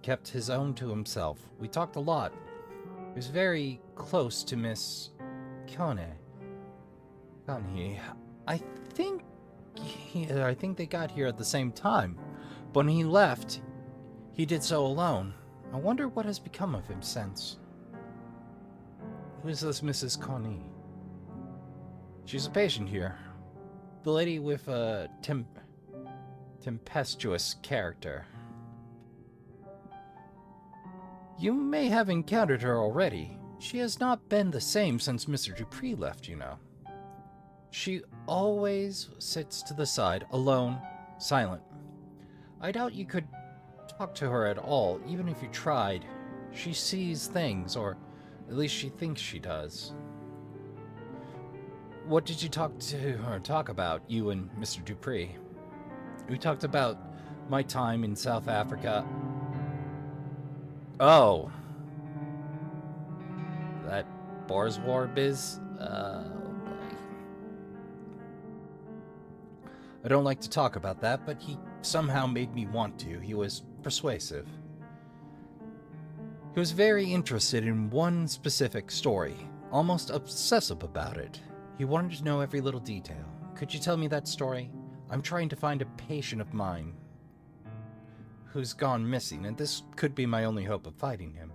kept his own to himself. We talked a lot. He was very close to Miss Coney. I think they got here at the same time. But when he left, he did so alone. I wonder what has become of him since. Who is this Mrs. Coney? She's a patient here. The lady with a tempestuous character. You may have encountered her already. She has not been the same since Mr. Dupree left, you know. She always sits to the side, alone, silent. I doubt you could talk to her at all, even if you tried. She sees things, or at least she thinks she does. What did you talk about, you and Mr. Dupree? We talked about my time in South Africa. Oh. That Boers War biz? Boy. I don't like to talk about that, but he somehow made me want to. He was persuasive. He was very interested in one specific story, almost obsessive about it. He wanted to know every little detail. Could you tell me that story? I'm trying to find a patient of mine who's gone missing, and this could be my only hope of finding him.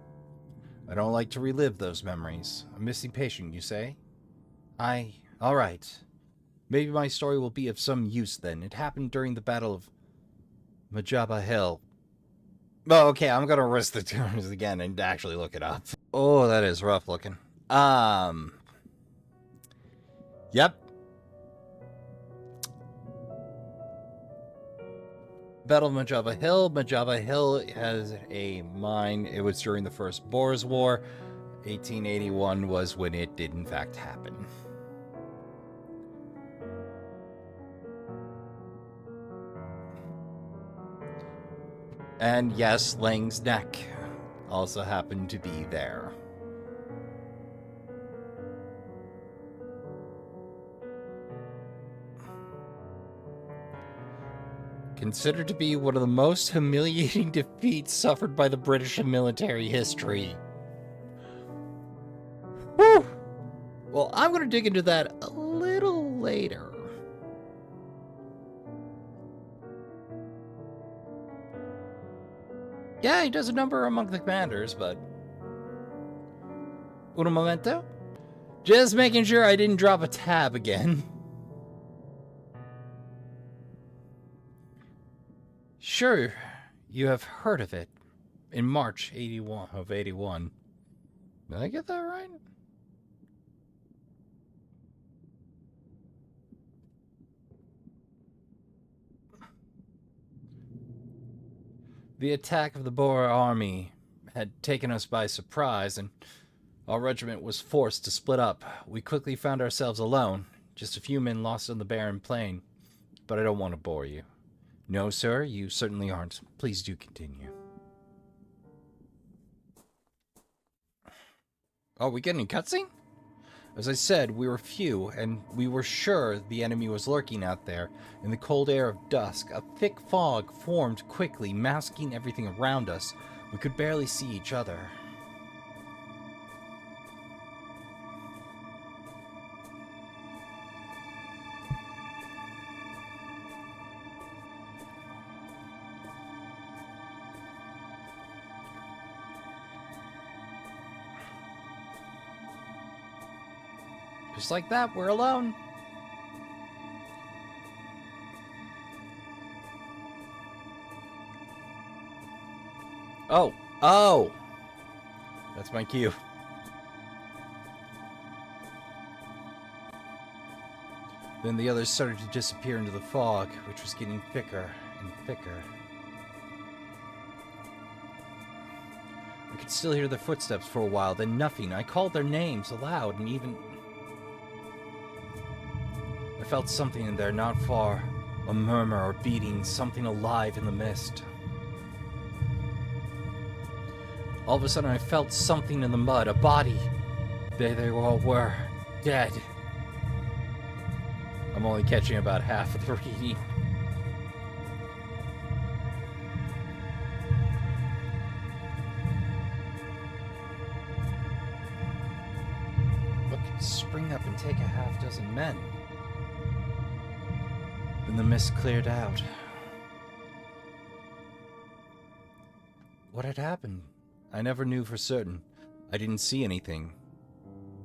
I don't like to relive those memories. A missing patient, you say? All right. Maybe my story will be of some use then. It happened during the Battle of Majaba Hill. Oh, okay, I'm gonna risk the terms again and actually look it up. Oh, that is rough looking. Yep. Battle of Majaba Hill. Majaba Hill has a mine. It was during the First Boers War. 1881 was when it did in fact happen. And yes, Lang's neck also happened to be there. Considered to be one of the most humiliating defeats suffered by the British in military history. Whew! Well, I'm going to dig into that a little later. Yeah, he does a number among the commanders, but... Un momento? Just making sure I didn't drop a tab again. Sure, you have heard of it. In March 81. Did I get that right? The attack of the Boer army had taken us by surprise, and our regiment was forced to split up. We quickly found ourselves alone. Just a few men lost on the barren plain. But I don't want to bore you. No, sir, you certainly aren't. Please do continue. Oh, we getting a cutscene? As I said, we were few, and we were sure the enemy was lurking out there. In the cold air of dusk, a thick fog formed quickly, masking everything around us. We could barely see each other. Just like that, we're alone. Oh! That's my cue. Then the others started to disappear into the fog, which was getting thicker and thicker. I could still hear their footsteps for a while, then nothing. I called their names aloud, and even... I felt something in there not far. A murmur or beating, something alive in the mist. All of a sudden I felt something in the mud, a body. There they all were, dead. I'm only catching about half of the reading. What could spring up and take a half dozen men? Then the mist cleared out. What had happened? I never knew for certain. I didn't see anything.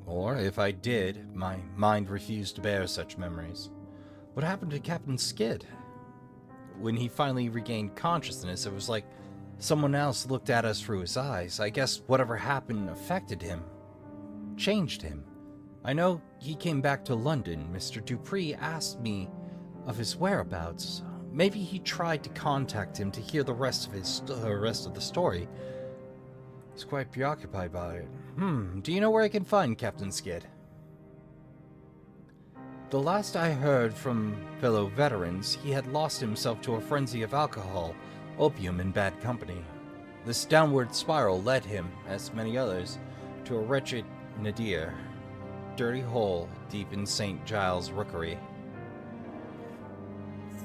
Or, if I did, my mind refused to bear such memories. What happened to Captain Skid? When he finally regained consciousness, it was like someone else looked at us through his eyes. I guess whatever happened affected him. Changed him. I know he came back to London. Mr. Dupree asked me of his whereabouts. Maybe he tried to contact him to hear the rest of the story. He's quite preoccupied by it. Do you know where I can find Captain Skid? The last I heard from fellow veterans, he had lost himself to a frenzy of alcohol, opium, and bad company. This downward spiral led him, as many others, to a wretched nadir, dirty hole deep in St. Giles' Rookery.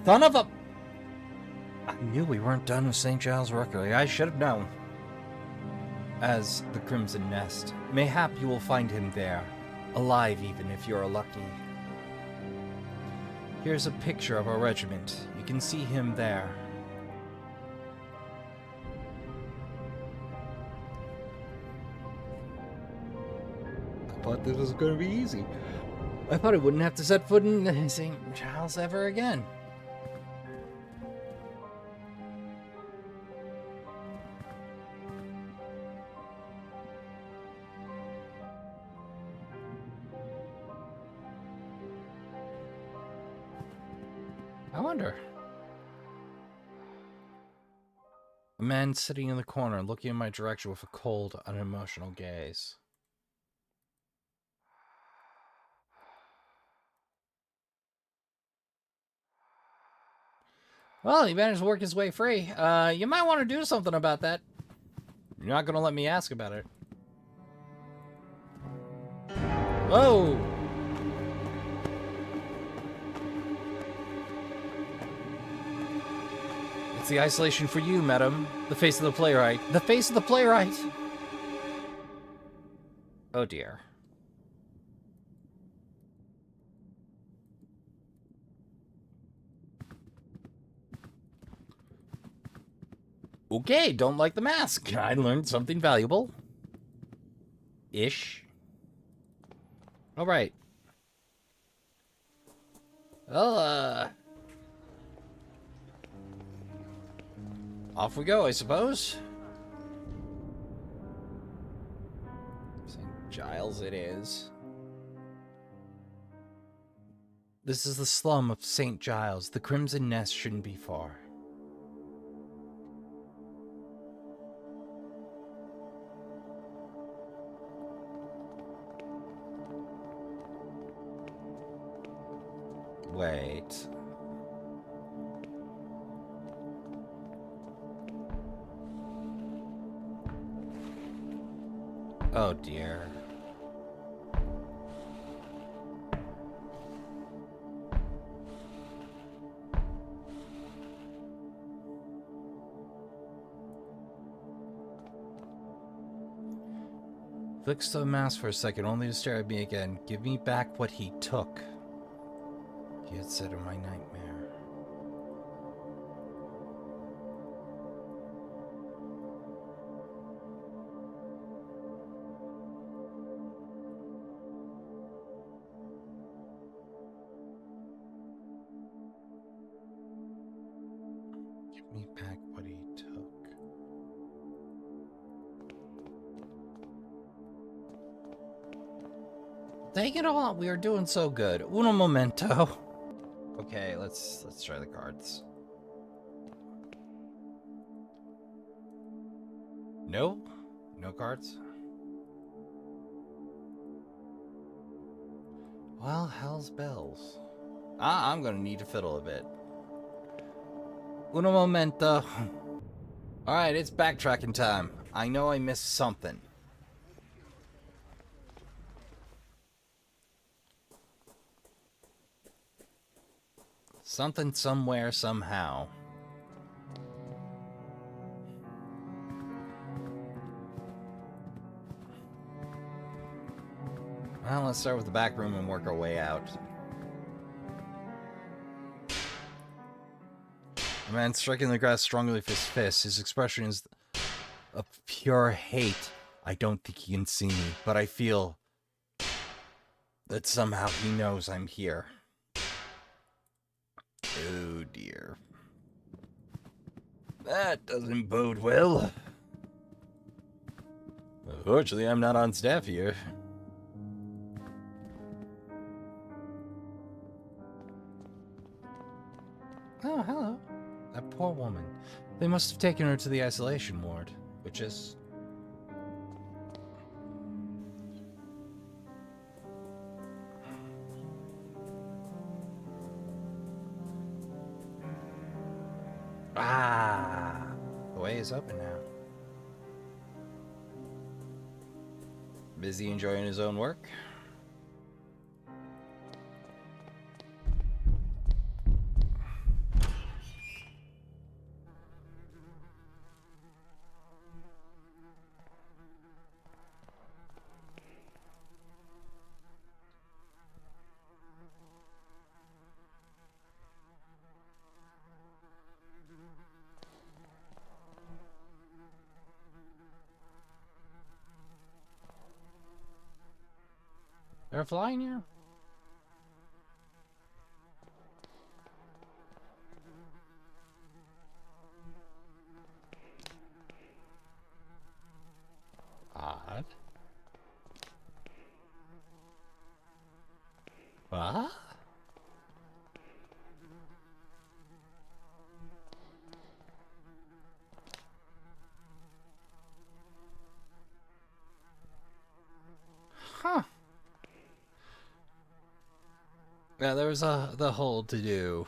Son of a... I knew we weren't done with St. Giles' Rookery. I should have known. As the Crimson Nest. Mayhap you will find him there, alive even if you're lucky. Here's a picture of our regiment. You can see him there. I thought this was going to be easy. I thought I wouldn't have to set foot in St. Giles ever again. I wonder. A man sitting in the corner, looking in my direction with a cold, unemotional gaze. Well, he managed to work his way free. You might want to do something about that. You're not going to let me ask about it. Whoa! It's the isolation for you, madam. The face of the playwright. The face of the playwright! Oh dear. Okay, don't like the mask. I learned something valuable. Ish. Alright. Well, off we go, I suppose. St. Giles it is. This is the slum of St. Giles. The Crimson Nest shouldn't be far. Wait. Oh dear. Flicks the mask for a second, only to stare at me again. Give me back what he took. He had said in my nightmare. Give me back what he took. Take it all. We are doing so good. Uno momento. Okay, let's try the cards. No? No cards? Well, hell's bells. I'm gonna need to fiddle a bit. Uno momento. Alright, it's backtracking time. I know I missed something. Something, somewhere, somehow. Well, let's start with the back room and work our way out. A man striking the grass strongly with his fist. His expression is of pure hate. I don't think he can see me, but I feel that somehow he knows I'm here. Oh dear. That doesn't bode well. Unfortunately, I'm not on staff here. Oh, hello. That poor woman. They must have taken her to the isolation ward, which is... Ah! The way is open now. Busy enjoying his own work? They're a fly in here? Odd. What? Huh. Yeah, there was the whole to do.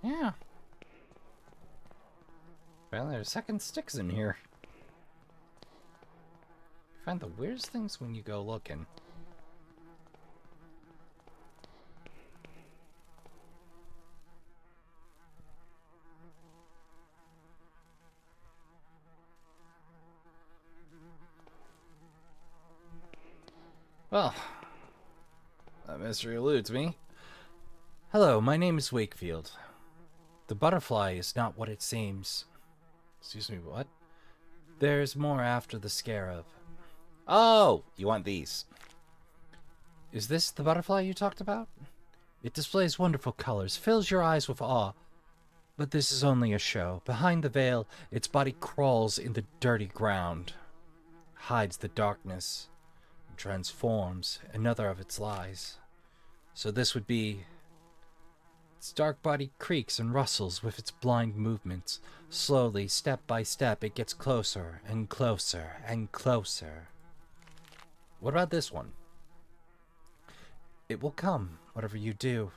Yeah. Apparently there's second sticks in here. You find the weirdest things when you go looking. Well, that mystery eludes me. Hello, my name is Wakefield. The butterfly is not what it seems. Excuse me, what? There's more after the scarab. Oh, you want these. Is this the butterfly you talked about? It displays wonderful colors, fills your eyes with awe. But this is only a show. Behind the veil, its body crawls in the dirty ground, hides the darkness, transforms, another of its lies. So this would be... Its dark body creaks and rustles with its blind movements. Slowly, step by step, it gets closer and closer and closer. What about this one? It will come, whatever you do.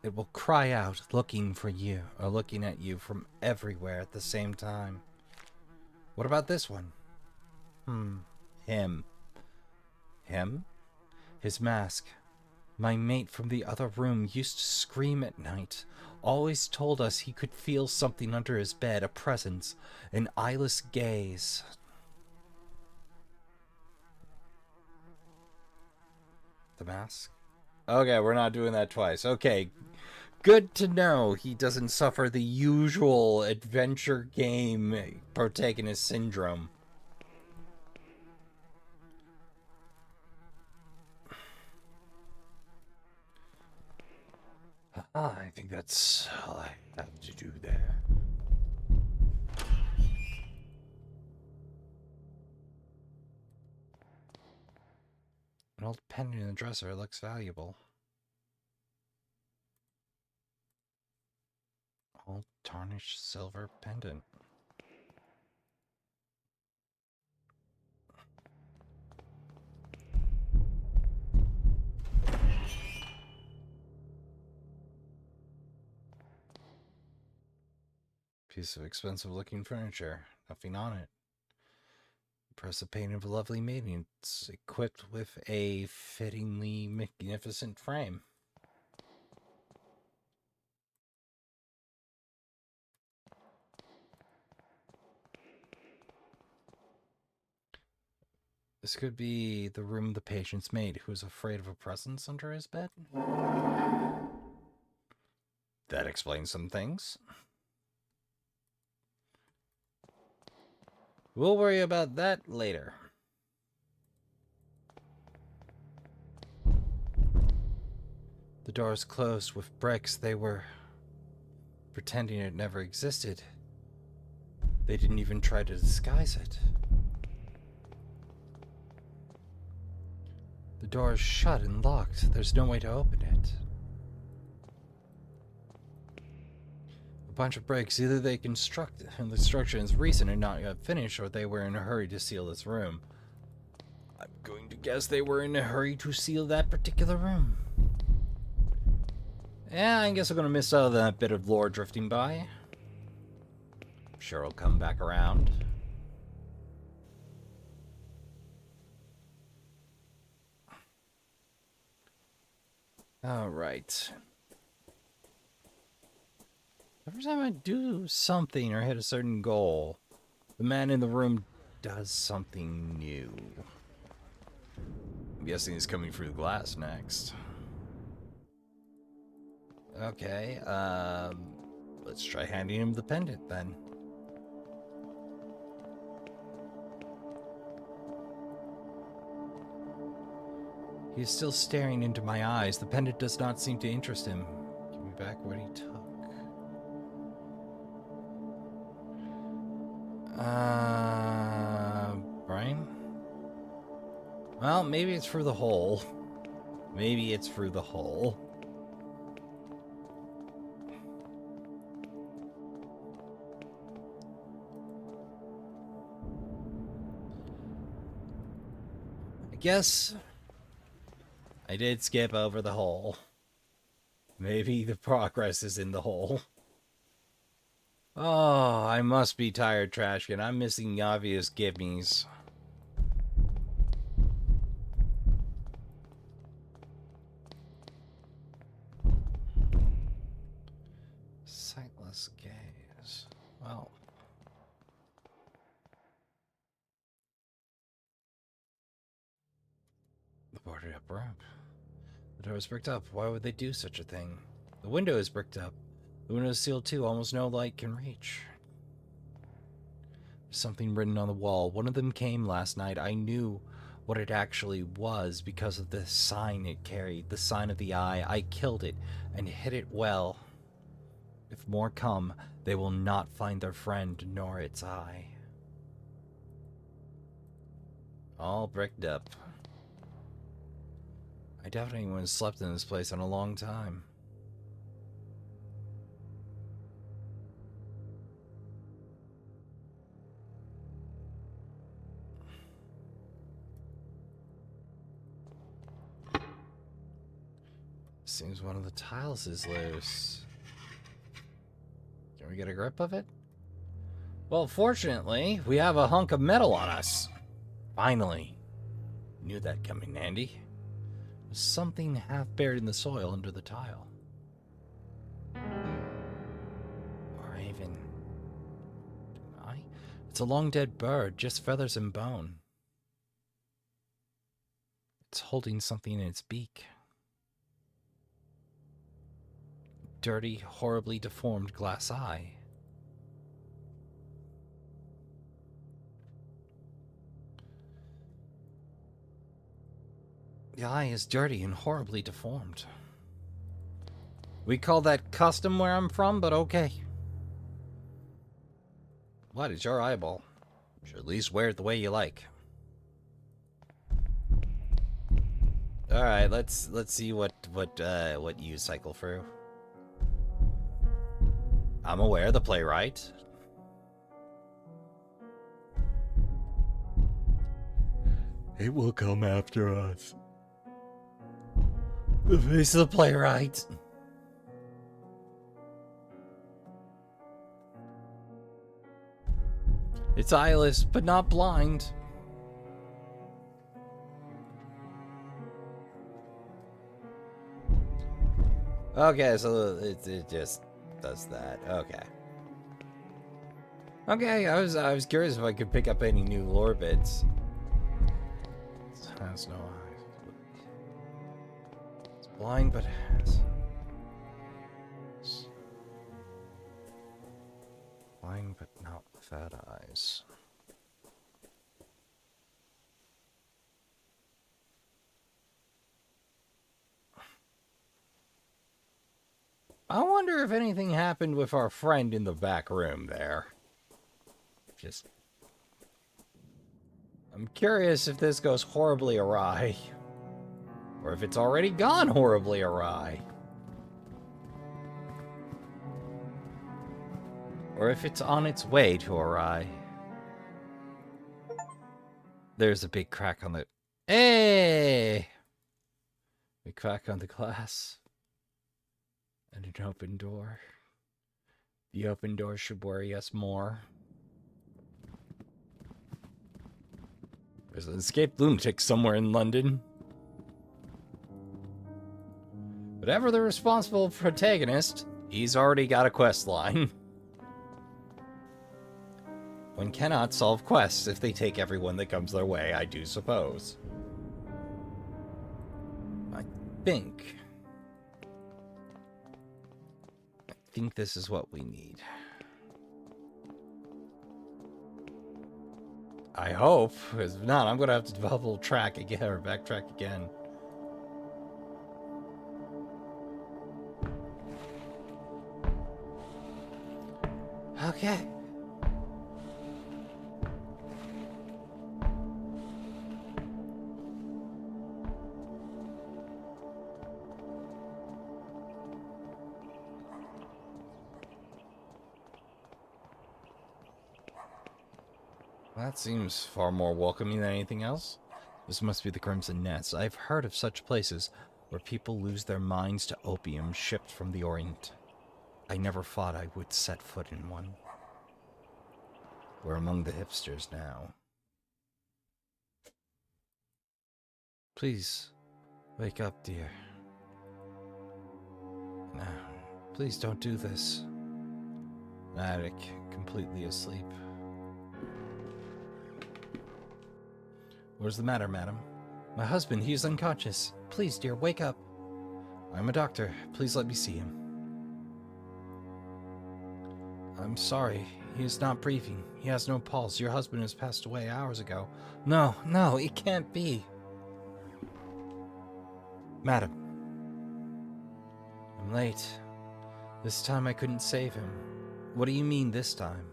It will cry out, looking for you, or looking at you from everywhere at the same time. What about this one? Him. Him? His mask. My mate from the other room used to scream at night. Always told us he could feel something under his bed, a presence, an eyeless gaze. The mask? Okay, we're not doing that twice. Okay, good to know he doesn't suffer the usual adventure game protagonist syndrome. I think that's all I have to do there. An old pendant in the dresser looks valuable. Old tarnished silver pendant. Piece of expensive looking furniture. Nothing on it. Impressive painting of a lovely maiden. It's equipped with a fittingly magnificent frame. This could be the room the patient's maid who is afraid of a presence under his bed. That explains some things. We'll worry about that later. The door's closed with bricks. They were pretending it never existed. They didn't even try to disguise it. The door is shut and locked. There's no way to open it. A bunch of bricks. Either the construction is recent and not yet finished, or they were in a hurry to seal this room. I'm going to guess they were in a hurry to seal that particular room. Yeah, I guess I'm going to miss out on that bit of lore drifting by. I'm sure it'll come back around. Alright. Every time I do something or hit a certain goal, the man in the room does something new. I'm guessing he's coming through the glass next. Okay, let's try handing him the pendant then. He is still staring into my eyes. The pendant does not seem to interest him. Give me back what he took. Brian? Well, maybe it's through the hole. Maybe it's through the hole. I guess I did skip over the hole. Maybe the progress is in the hole. Oh, I must be tired, Traskin. I'm missing the obvious gimmies. Sightless gaze. Well. The boarded up room. The door is bricked up. Why would they do such a thing? The window is bricked up. The window is sealed too. Almost no light can reach. There's something written on the wall. One of them came last night. I knew what it actually was because of the sign it carried. The sign of the eye. I killed it and hid it well. If more come, they will not find their friend nor its eye. All bricked up. I doubt anyone has slept in this place in a long time. Seems one of the tiles is loose. Can we get a grip of it? Well, fortunately, we have a hunk of metal on us. Finally. Knew that coming, Andy. There's something half buried in the soil under the tile. Or even... It's a long dead bird, just feathers and bone. It's holding something in its beak. Dirty, horribly deformed glass eye. The eye is dirty and horribly deformed. We call that custom where I'm from, but okay. What is your eyeball? You should at least wear it the way you like. All right, let's see what you cycle through. I'm aware, the Playwright. It will come after us. The face of the Playwright. It's eyeless, but not blind. Okay, so it just does that. Okay. Okay, I was curious if I could pick up any new lore bits. It has no eyes. It's blind, but has. It's blind, but not without eyes. I wonder if anything happened with our friend in the back room there. I'm curious if this goes horribly awry. Or if it's already gone horribly awry. Or if it's on its way to awry. There's a big crack on the... Hey! Big crack on the glass. And an open door. The open door should worry us more. There's an escaped lunatic somewhere in London. Whatever the responsible protagonist, he's already got a quest line. One cannot solve quests if they take everyone that comes their way, I do suppose. I think this is what we need. I hope. If not, I'm going to have to double track again, or backtrack again. Okay. That seems far more welcoming than anything else. This must be the Crimson Nest. I've heard of such places where people lose their minds to opium shipped from the Orient. I never thought I would set foot in one. We're among the hipsters now. Please, wake up, dear. No, please don't do this. An attic, completely asleep. What's the matter, madam? My husband, he is unconscious. Please, dear, wake up. I'm a doctor. Please let me see him. I'm sorry. He is not breathing. He has no pulse. Your husband has passed away hours ago. No, it can't be. Madam. I'm late. This time I couldn't save him. What do you mean this time?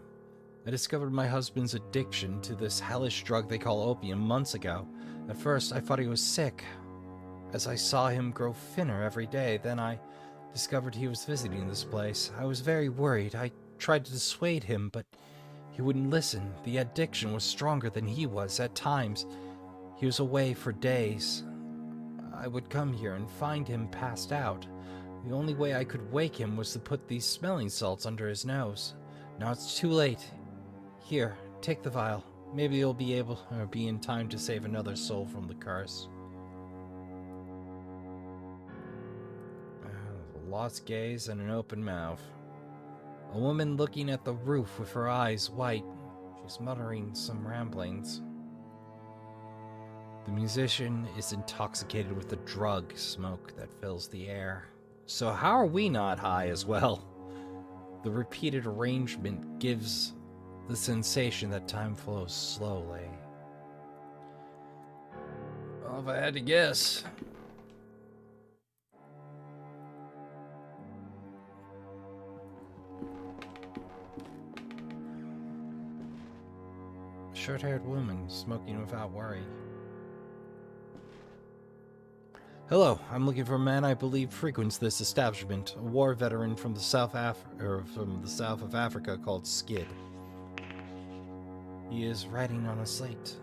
I discovered my husband's addiction to this hellish drug they call opium months ago. At first, I thought he was sick. as I saw him grow thinner every day. Then I discovered he was visiting this place. I was very worried. I tried to dissuade him, but he wouldn't listen. The addiction was stronger than he was. At times, he was away for days. I would come here and find him passed out. The only way I could wake him was to put these smelling salts under his nose. Now it's too late. Here, take the vial. Maybe you'll be in time to save another soul from the curse. A lost gaze and an open mouth. A woman looking at the roof with her eyes white. She's muttering some ramblings. The musician is intoxicated with the drug smoke that fills the air. So how are we not high as well? The repeated arrangement gives the sensation that time flows slowly. Well, if I had to guess... short-haired woman smoking without worry. Hello, I'm looking for a man I believe frequents this establishment, a war veteran from the south of Africa called Skid. He is writing on a slate.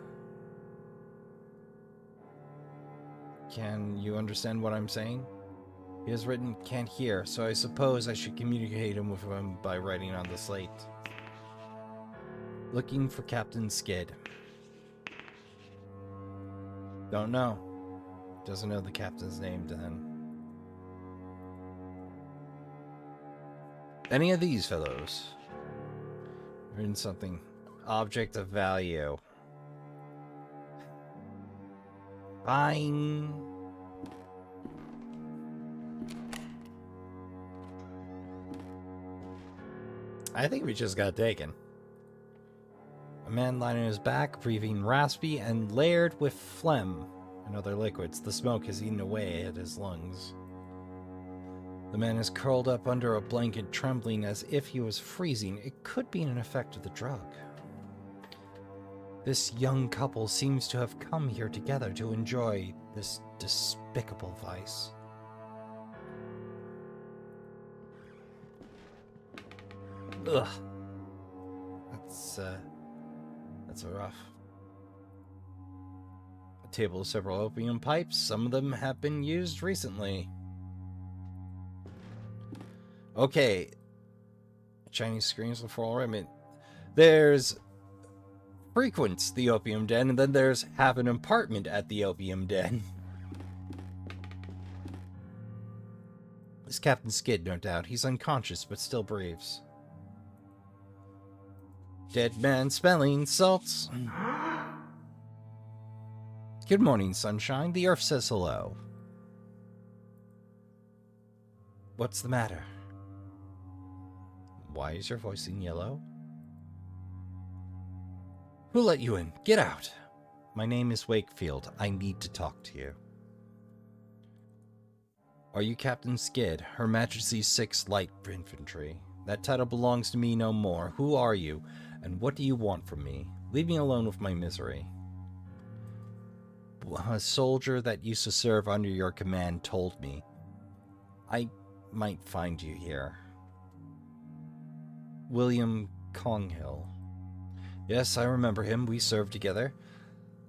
Can you understand what I'm saying? He has written "can't hear," so I suppose I should communicate with him by writing on the slate. Looking for Captain Skid. Don't know. Doesn't know the captain's name, then. Any of these fellows? Written something. Object of value. Fine. I think we just got taken. A man lying on his back, breathing raspy and layered with phlegm and other liquids. The smoke has eaten away at his lungs. The man is curled up under a blanket, trembling as if he was freezing. It could be an effect of the drug. This young couple seems to have come here together to enjoy this despicable vice. Ugh. That's rough. A table of several opium pipes. Some of them have been used recently. Okay. Chinese screens before all right. There's frequents the opium den, and then there's have an apartment at the opium den. This Captain Skid, no doubt. He's unconscious, but still breathes. Dead man smelling salts. Good morning, sunshine. The earth says hello. What's the matter? Why is your voice in yellow? Who let you in? Get out! My name is Wakefield. I need to talk to you. Are you Captain Skid, Her Majesty's 6th Light Infantry? That title belongs to me no more. Who are you, and what do you want from me? Leave me alone with my misery. A soldier that used to serve under your command told me I might find you here. William Conghill. Yes, I remember him. We served together.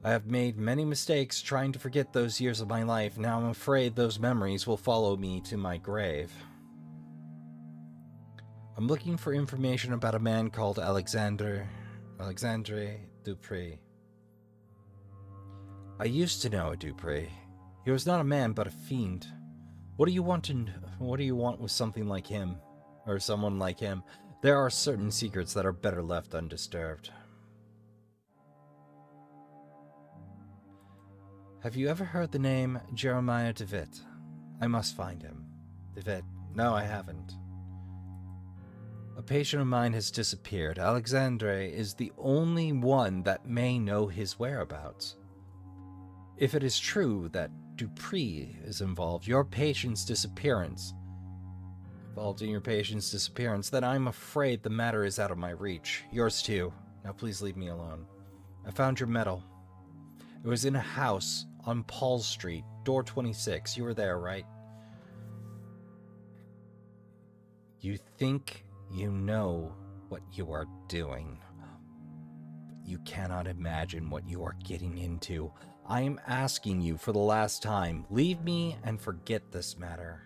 I have made many mistakes trying to forget those years of my life. Now I'm afraid those memories will follow me to my grave. I'm looking for information about a man called Alexandre Dupree. I used to know a Dupree. He was not a man, but a fiend. What do you want with something like him? Or someone like him? There are certain secrets that are better left undisturbed. Have you ever heard the name Jeremiah Devitts? I must find him. Devitts. No, I haven't. A patient of mine has disappeared. Alexandre is the only one that may know his whereabouts. If it is true that Dupree is involved in your patient's disappearance, then I'm afraid the matter is out of my reach. Yours too. Now please leave me alone. I found your medal. It was in a house On Paul Street, door 26. You were there, right? You think you know what you are doing. You cannot imagine what you are getting into. I am asking you for the last time, leave me and forget this matter.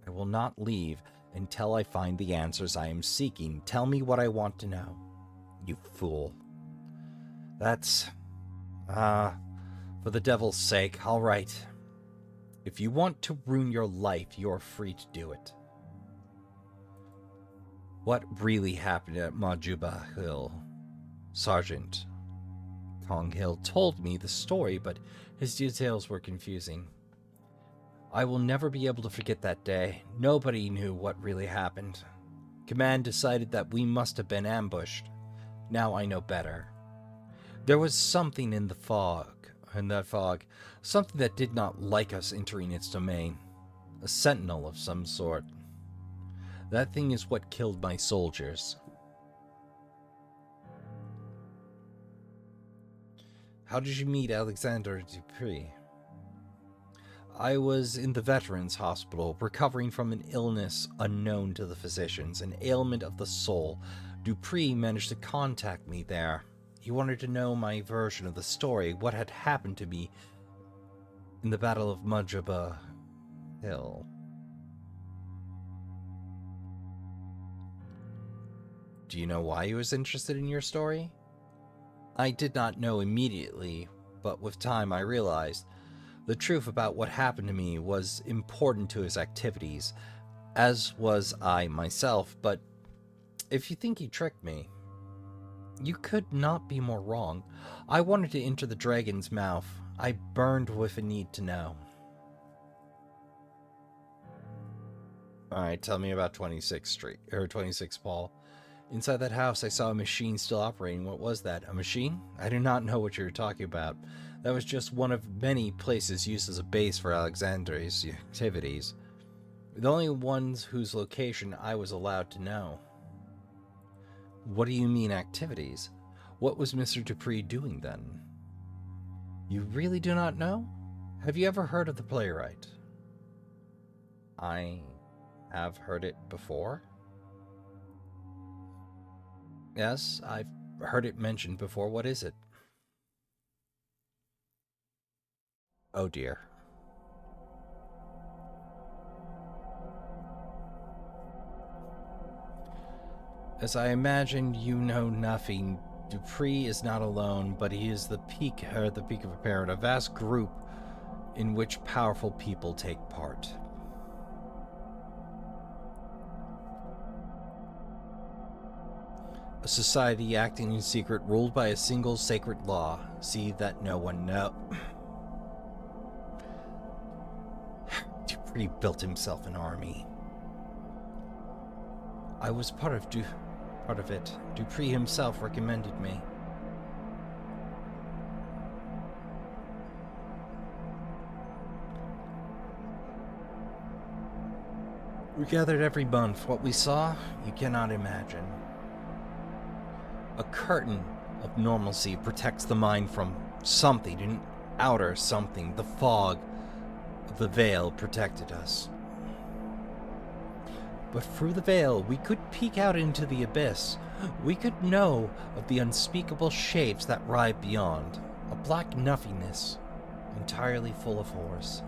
I will not leave until I find the answers I am seeking. Tell me what I want to know. You fool. That's... for the devil's sake, all right. If you want to ruin your life, you're free to do it. What really happened at Majuba Hill? Sergeant Kong-Hill told me the story, but his details were confusing. I will never be able to forget that day. Nobody knew what really happened. Command decided that we must have been ambushed. Now I know better. There was something in that fog, something that did not like us entering its domain. A sentinel of some sort. That thing is what killed my soldiers. How did you meet Alexander Dupree? I was in the Veterans Hospital, recovering from an illness unknown to the physicians, an ailment of the soul. Dupree managed to contact me there. He wanted to know my version of the story, what had happened to me in the Battle of Majuba Hill. Do you know why he was interested in your story? I did not know immediately, but with time I realized the truth about what happened to me was important to his activities, as was I myself, but if you think he tricked me, you could not be more wrong. I wanted to enter the dragon's mouth. I burned with a need to know. Alright, tell me about 26th Street, or 26 Paul. Inside that house, I saw a machine still operating. What was that? A machine? I do not know what you're talking about. That was just one of many places used as a base for Alexander's activities. The only ones whose location I was allowed to know. What do you mean activities? What was Mr. Dupree doing then? You really do not know? Have you ever heard of the Playwright? I have heard it before. Yes, I've heard it mentioned before. What is it? Oh dear. As I imagine, you know nothing. Dupree is not alone, but he is the peak of a parent, a vast group in which powerful people take part. A society acting in secret, ruled by a single sacred law. See that no one know. Dupree built himself an army. I was part of it. Dupree himself recommended me. We gathered every month. What we saw, you cannot imagine. A curtain of normalcy protects the mind from something, an outer something. The fog of the veil protected us. But through the veil, we could peek out into the abyss. We could know of the unspeakable shapes that ride beyond. A black nothingness, entirely full of horrors.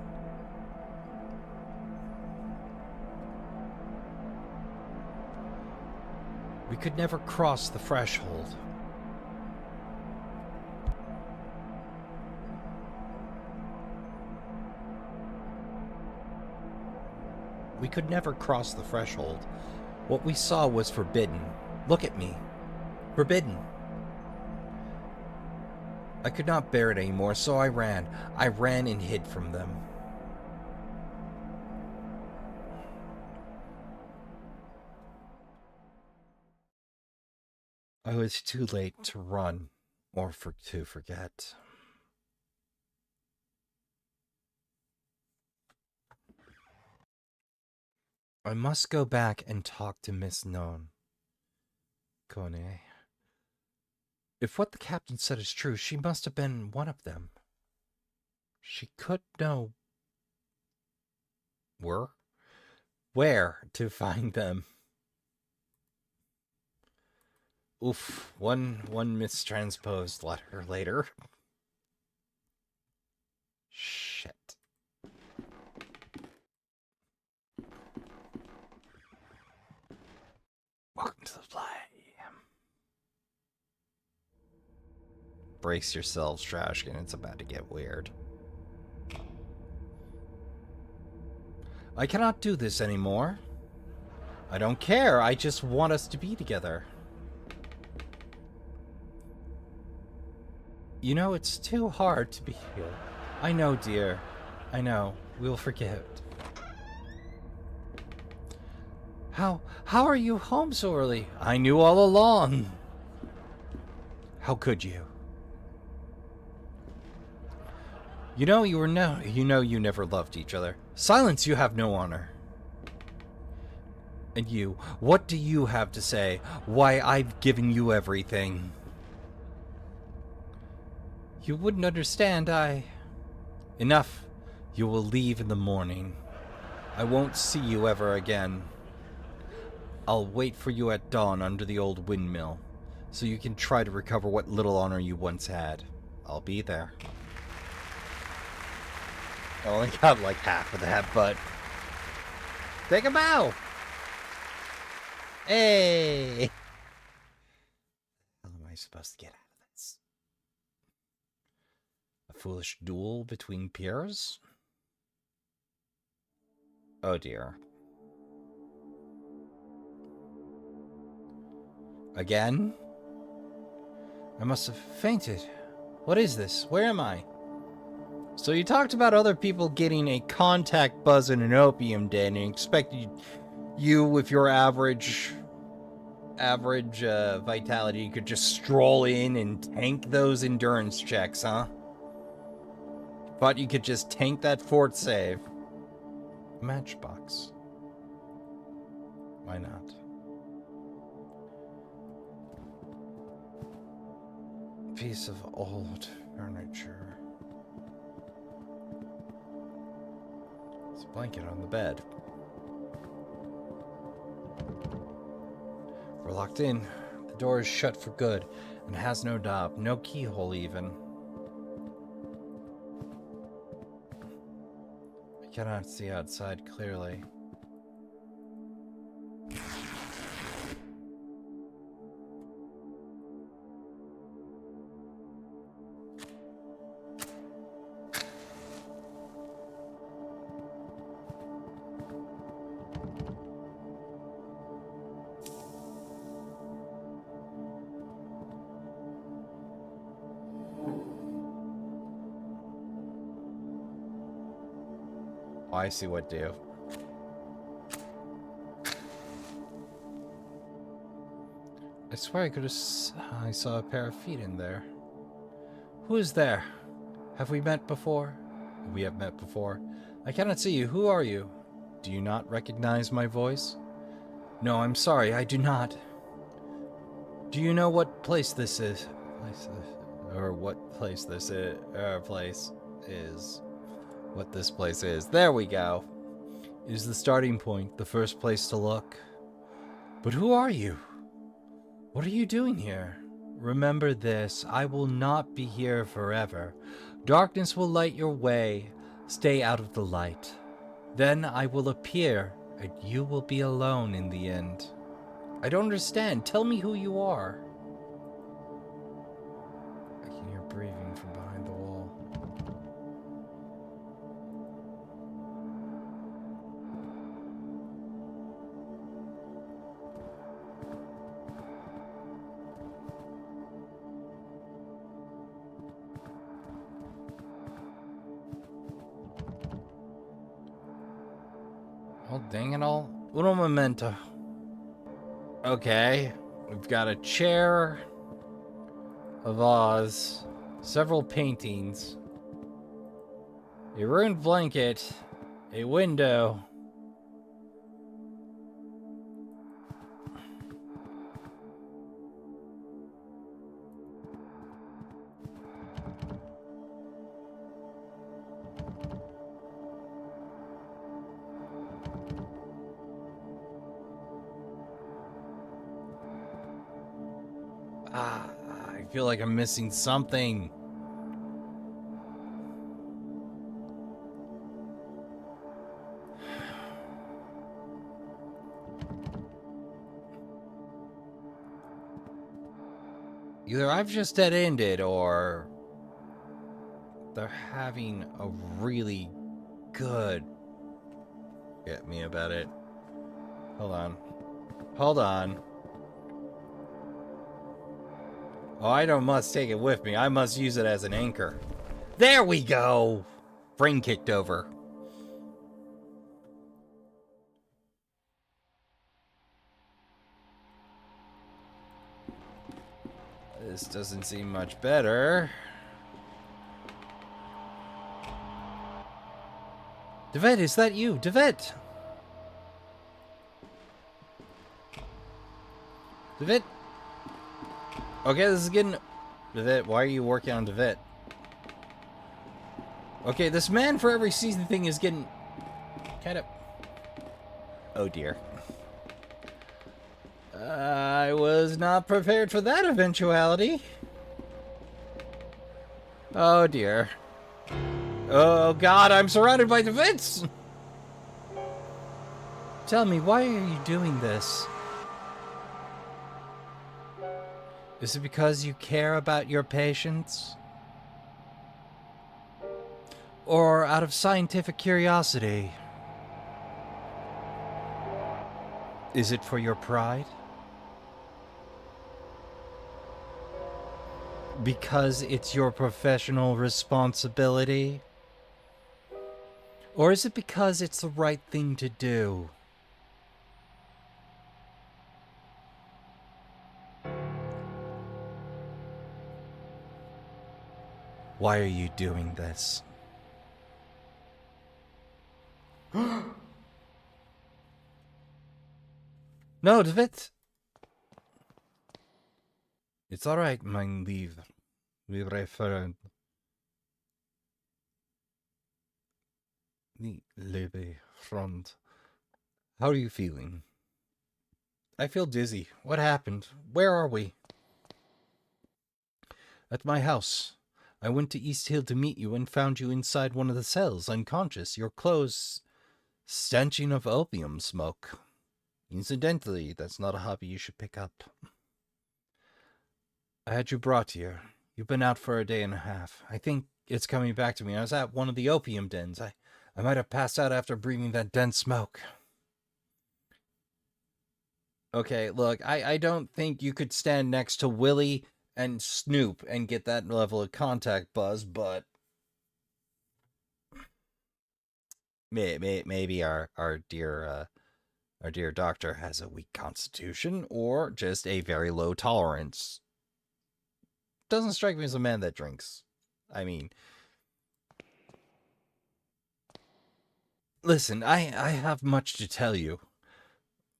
We could never cross the threshold. We could never cross the threshold. What we saw was forbidden. Look at me. Forbidden. I could not bear it anymore, so I ran. I ran and hid from them. I was too late to run or to forget. I must go back and talk to Miss Kone. If what the captain said is true, she must have been one of them. She could know where to find them. Oof, one mistransposed letter later. Shit. Welcome to the play. Brace yourselves, Traskin. It's about to get weird. I cannot do this anymore. I don't care. I just want us to be together. You know, it's too hard to be here. I know, dear. I know. We'll forget. How are you home so early? I knew all along. How could you? You know you never loved each other. Silence, you have no honor. And you, what do you have to say? Why, I've given you everything. You wouldn't understand, Enough. You will leave in the morning. I won't see you ever again. I'll wait for you at dawn under the old windmill, so you can try to recover what little honor you once had. I'll be there. I only got like half of that, but... Take a bow! Hey! How am I supposed to get out of this? A foolish duel between peers? Oh dear. Again? I must have fainted. What is this? Where am I? So you talked about other people getting a contact buzz in an opium den and expected you with your average vitality could just stroll in and tank those endurance checks, huh? Thought you could just tank that fort save. Matchbox. Why not? Piece of old furniture. There's a blanket on the bed. We're locked in. The door is shut for good and has no knob, no keyhole even. I cannot see outside clearly. Oh, I see what do. I swear I saw a pair of feet in there. Who is there? Have we met before? We have met before. I cannot see you. Who are you? Do you not recognize my voice? No, I'm sorry, I do not. Do you know what place this is? What this place is. There we go. It is the starting point, the first place to look. But who are you? What are you doing here? Remember this, I will not be here forever. Darkness will light your way. Stay out of the light. Then I will appear, and you will be alone in the end. I don't understand. Tell me who you are. I can hear breathing from behind the wall. Oh, dang it all. Uno momento. Okay. We've got a chair, a vase, several paintings, a ruined blanket, a window. I feel like I'm missing something. Either I've just dead-ended, or they're having a really good get me about it. Hold on. Hold on. Oh, I must take it with me. I must use it as an anchor. There we go! Brain kicked over. This doesn't seem much better. Devitts, is that you? Devitts! Devitts? Okay, this is getting... Devitts, why are you working on Devitts? Okay, this man for every season thing is getting... kind of... Oh dear. I was not prepared for that eventuality. Oh dear. Oh god, I'm surrounded by Devitts! Tell me, why are you doing this? Is it because you care about your patients? Or out of scientific curiosity? Is it for your pride? Because it's your professional responsibility? Or is it because it's the right thing to do? Why are you doing this? No, Devitts. It's alright, mein liebe Freund. Liebe Freund. How are you feeling? I feel dizzy. What happened? Where are we? At my house. I went to East Hill to meet you and found you inside one of the cells, unconscious, your clothes stenching of opium smoke. Incidentally, that's not a hobby you should pick up. I had you brought here. You've been out for a day and a half. I think it's coming back to me. I was at one of the opium dens. I might have passed out after breathing that dense smoke. Okay, look, I don't think you could stand next to Willie and Snoop and get that level of contact buzz, but maybe our dear doctor has a weak constitution or just a very low tolerance. Doesn't strike me as a man that drinks. I mean, listen, I have much to tell you.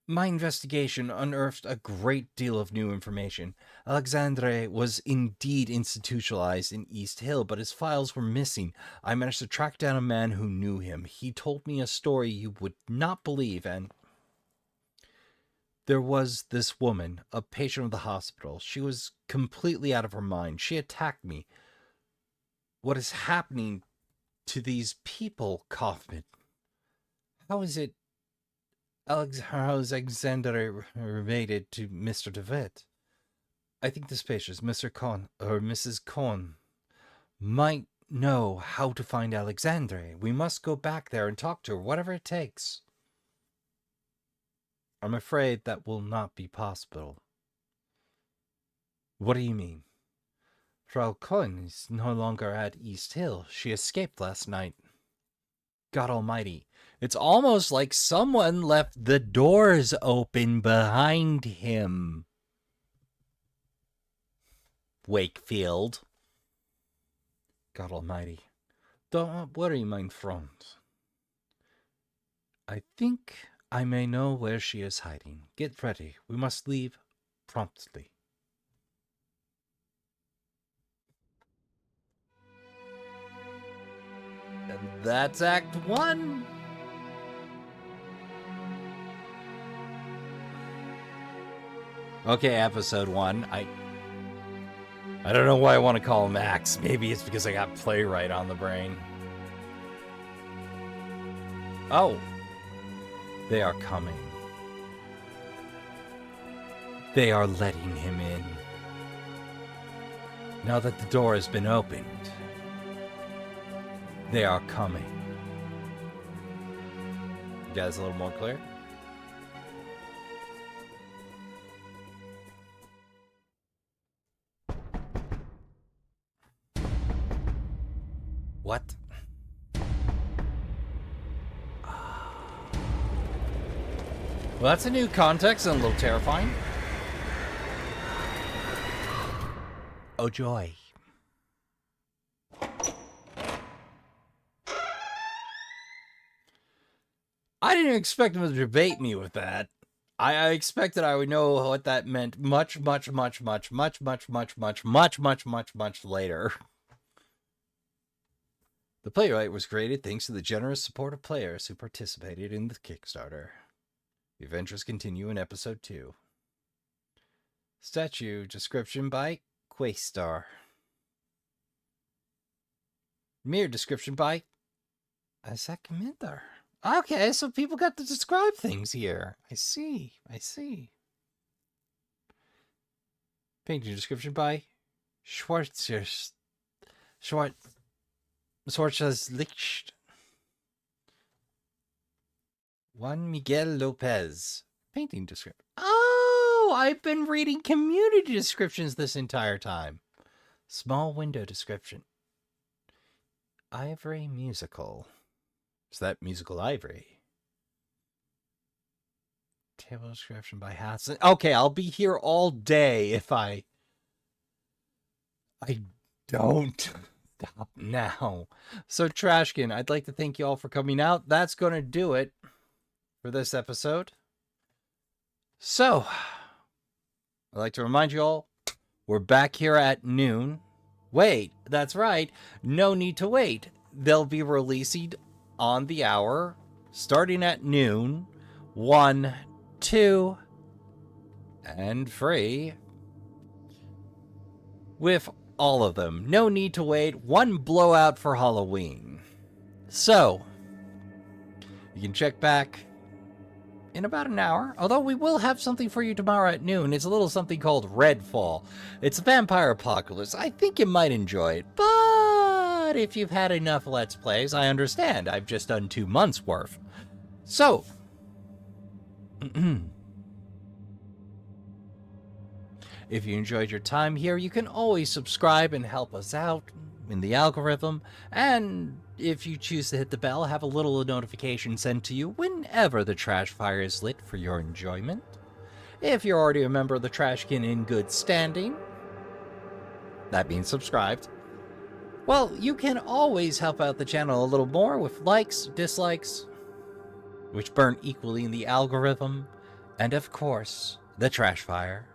My investigation unearthed a great deal of new information. Alexandre was indeed institutionalized in East Hill, but his files were missing. I managed to track down a man who knew him. He told me a story you would not believe, and there was this woman, a patient of the hospital. She was completely out of her mind. She attacked me. What is happening to these people, Kaufman? How is it Alexander related to Mr. Devitts? I think this patient, Mr. Cohn, or Mrs. Cohn, might know how to find Alexandre. We must go back there and talk to her, whatever it takes. I'm afraid that will not be possible. What do you mean? Frau Cohn is no longer at East Hill. She escaped last night. God almighty. It's almost like someone left the doors open behind him. Wakefield. God almighty. Don't worry, mein Freund. I think I may know where she is hiding. Get ready. We must leave promptly. And that's Act 1. Okay, Episode 1. I don't know why I want to call him Axe. Maybe it's because I got Playwright on the brain. Oh. They are coming. They are letting him in. Now that the door has been opened, they are coming. You guys a little more clear? What? Well, that's a new context and a little terrifying. Oh, joy. I didn't expect him to debate me with that. I expected I would know what that meant much later. The Playwright was created thanks to the generous support of players who participated in the Kickstarter. The adventures continue in episode 2. Statue description by Quaystar. Mere description by Isaac Minter. Okay, so people got to describe things here. I see. Painting description by Schwarzlicht. Juan Miguel Lopez. Painting description. Oh, I've been reading community descriptions this entire time. Small window description. Ivory musical. Is that musical Ivory? Table description by Hassan. Okay, I'll be here all day if I don't stop now. So, Traskin, I'd like to thank you all for coming out. That's going to do it for this episode. So, I'd like to remind you all, we're back here at noon. Wait, that's right. No need to wait. They'll be releasing on the hour, starting at noon, 1, 2, and free. With all of them. No need to wait. One blowout for Halloween. So, you can check back in about an hour. Although we will have something for you tomorrow at noon. It's a little something called Redfall. It's a vampire apocalypse. I think you might enjoy it. But if you've had enough Let's Plays, I understand. I've just done 2 months worth. So, if you enjoyed your time here, you can always subscribe and help us out in the algorithm. And if you choose to hit the bell, have a little notification sent to you whenever the trash fire is lit for your enjoyment. If you're already a member of the Traskin in good standing, that means subscribed, well, you can always help out the channel a little more with likes, dislikes, which burn equally in the algorithm, and of course, the trash fire.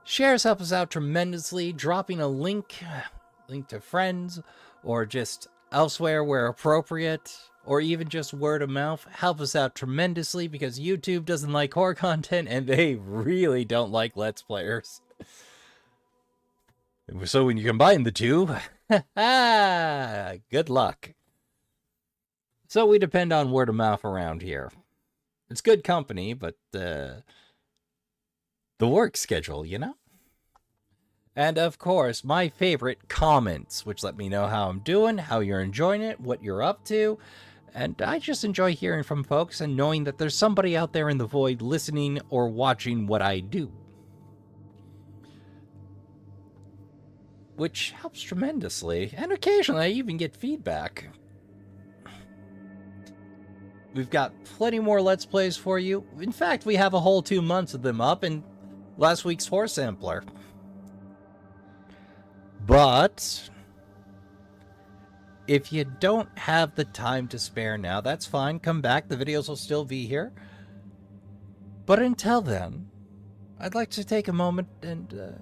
Shares help us out tremendously. Dropping a link to friends, or just elsewhere where appropriate, or even just word of mouth, help us out tremendously because YouTube doesn't like horror content and they really don't like Let's Players. So when you combine the two, good luck. So we depend on word of mouth around here. It's good company, but the work schedule, you know? And of course, my favorite, comments, which let me know how I'm doing, how you're enjoying it, what you're up to. And I just enjoy hearing from folks and knowing that there's somebody out there in the void listening or watching what I do. Which helps tremendously. And occasionally I even get feedback. We've got plenty more Let's Plays for you. In fact, we have a whole 2 months of them up in last week's horror sampler. But if you don't have the time to spare now, that's fine. Come back. The videos will still be here. But until then, I'd like to take a moment and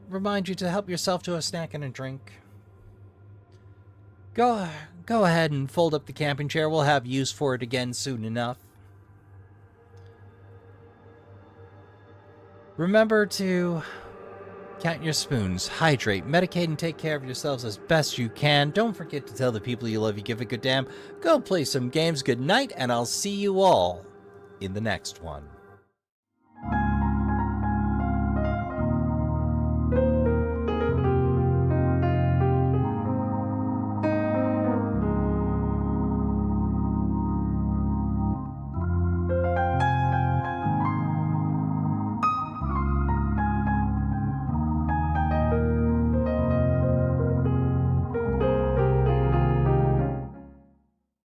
remind you to help yourself to a snack and a drink. Go ahead and fold up the camping chair. We'll have use for it again soon enough. Remember to count your spoons, hydrate, medicate, and take care of yourselves as best you can. Don't forget to tell the people you love you give a good damn. Go play some games. Good night, and I'll see you all in the next one.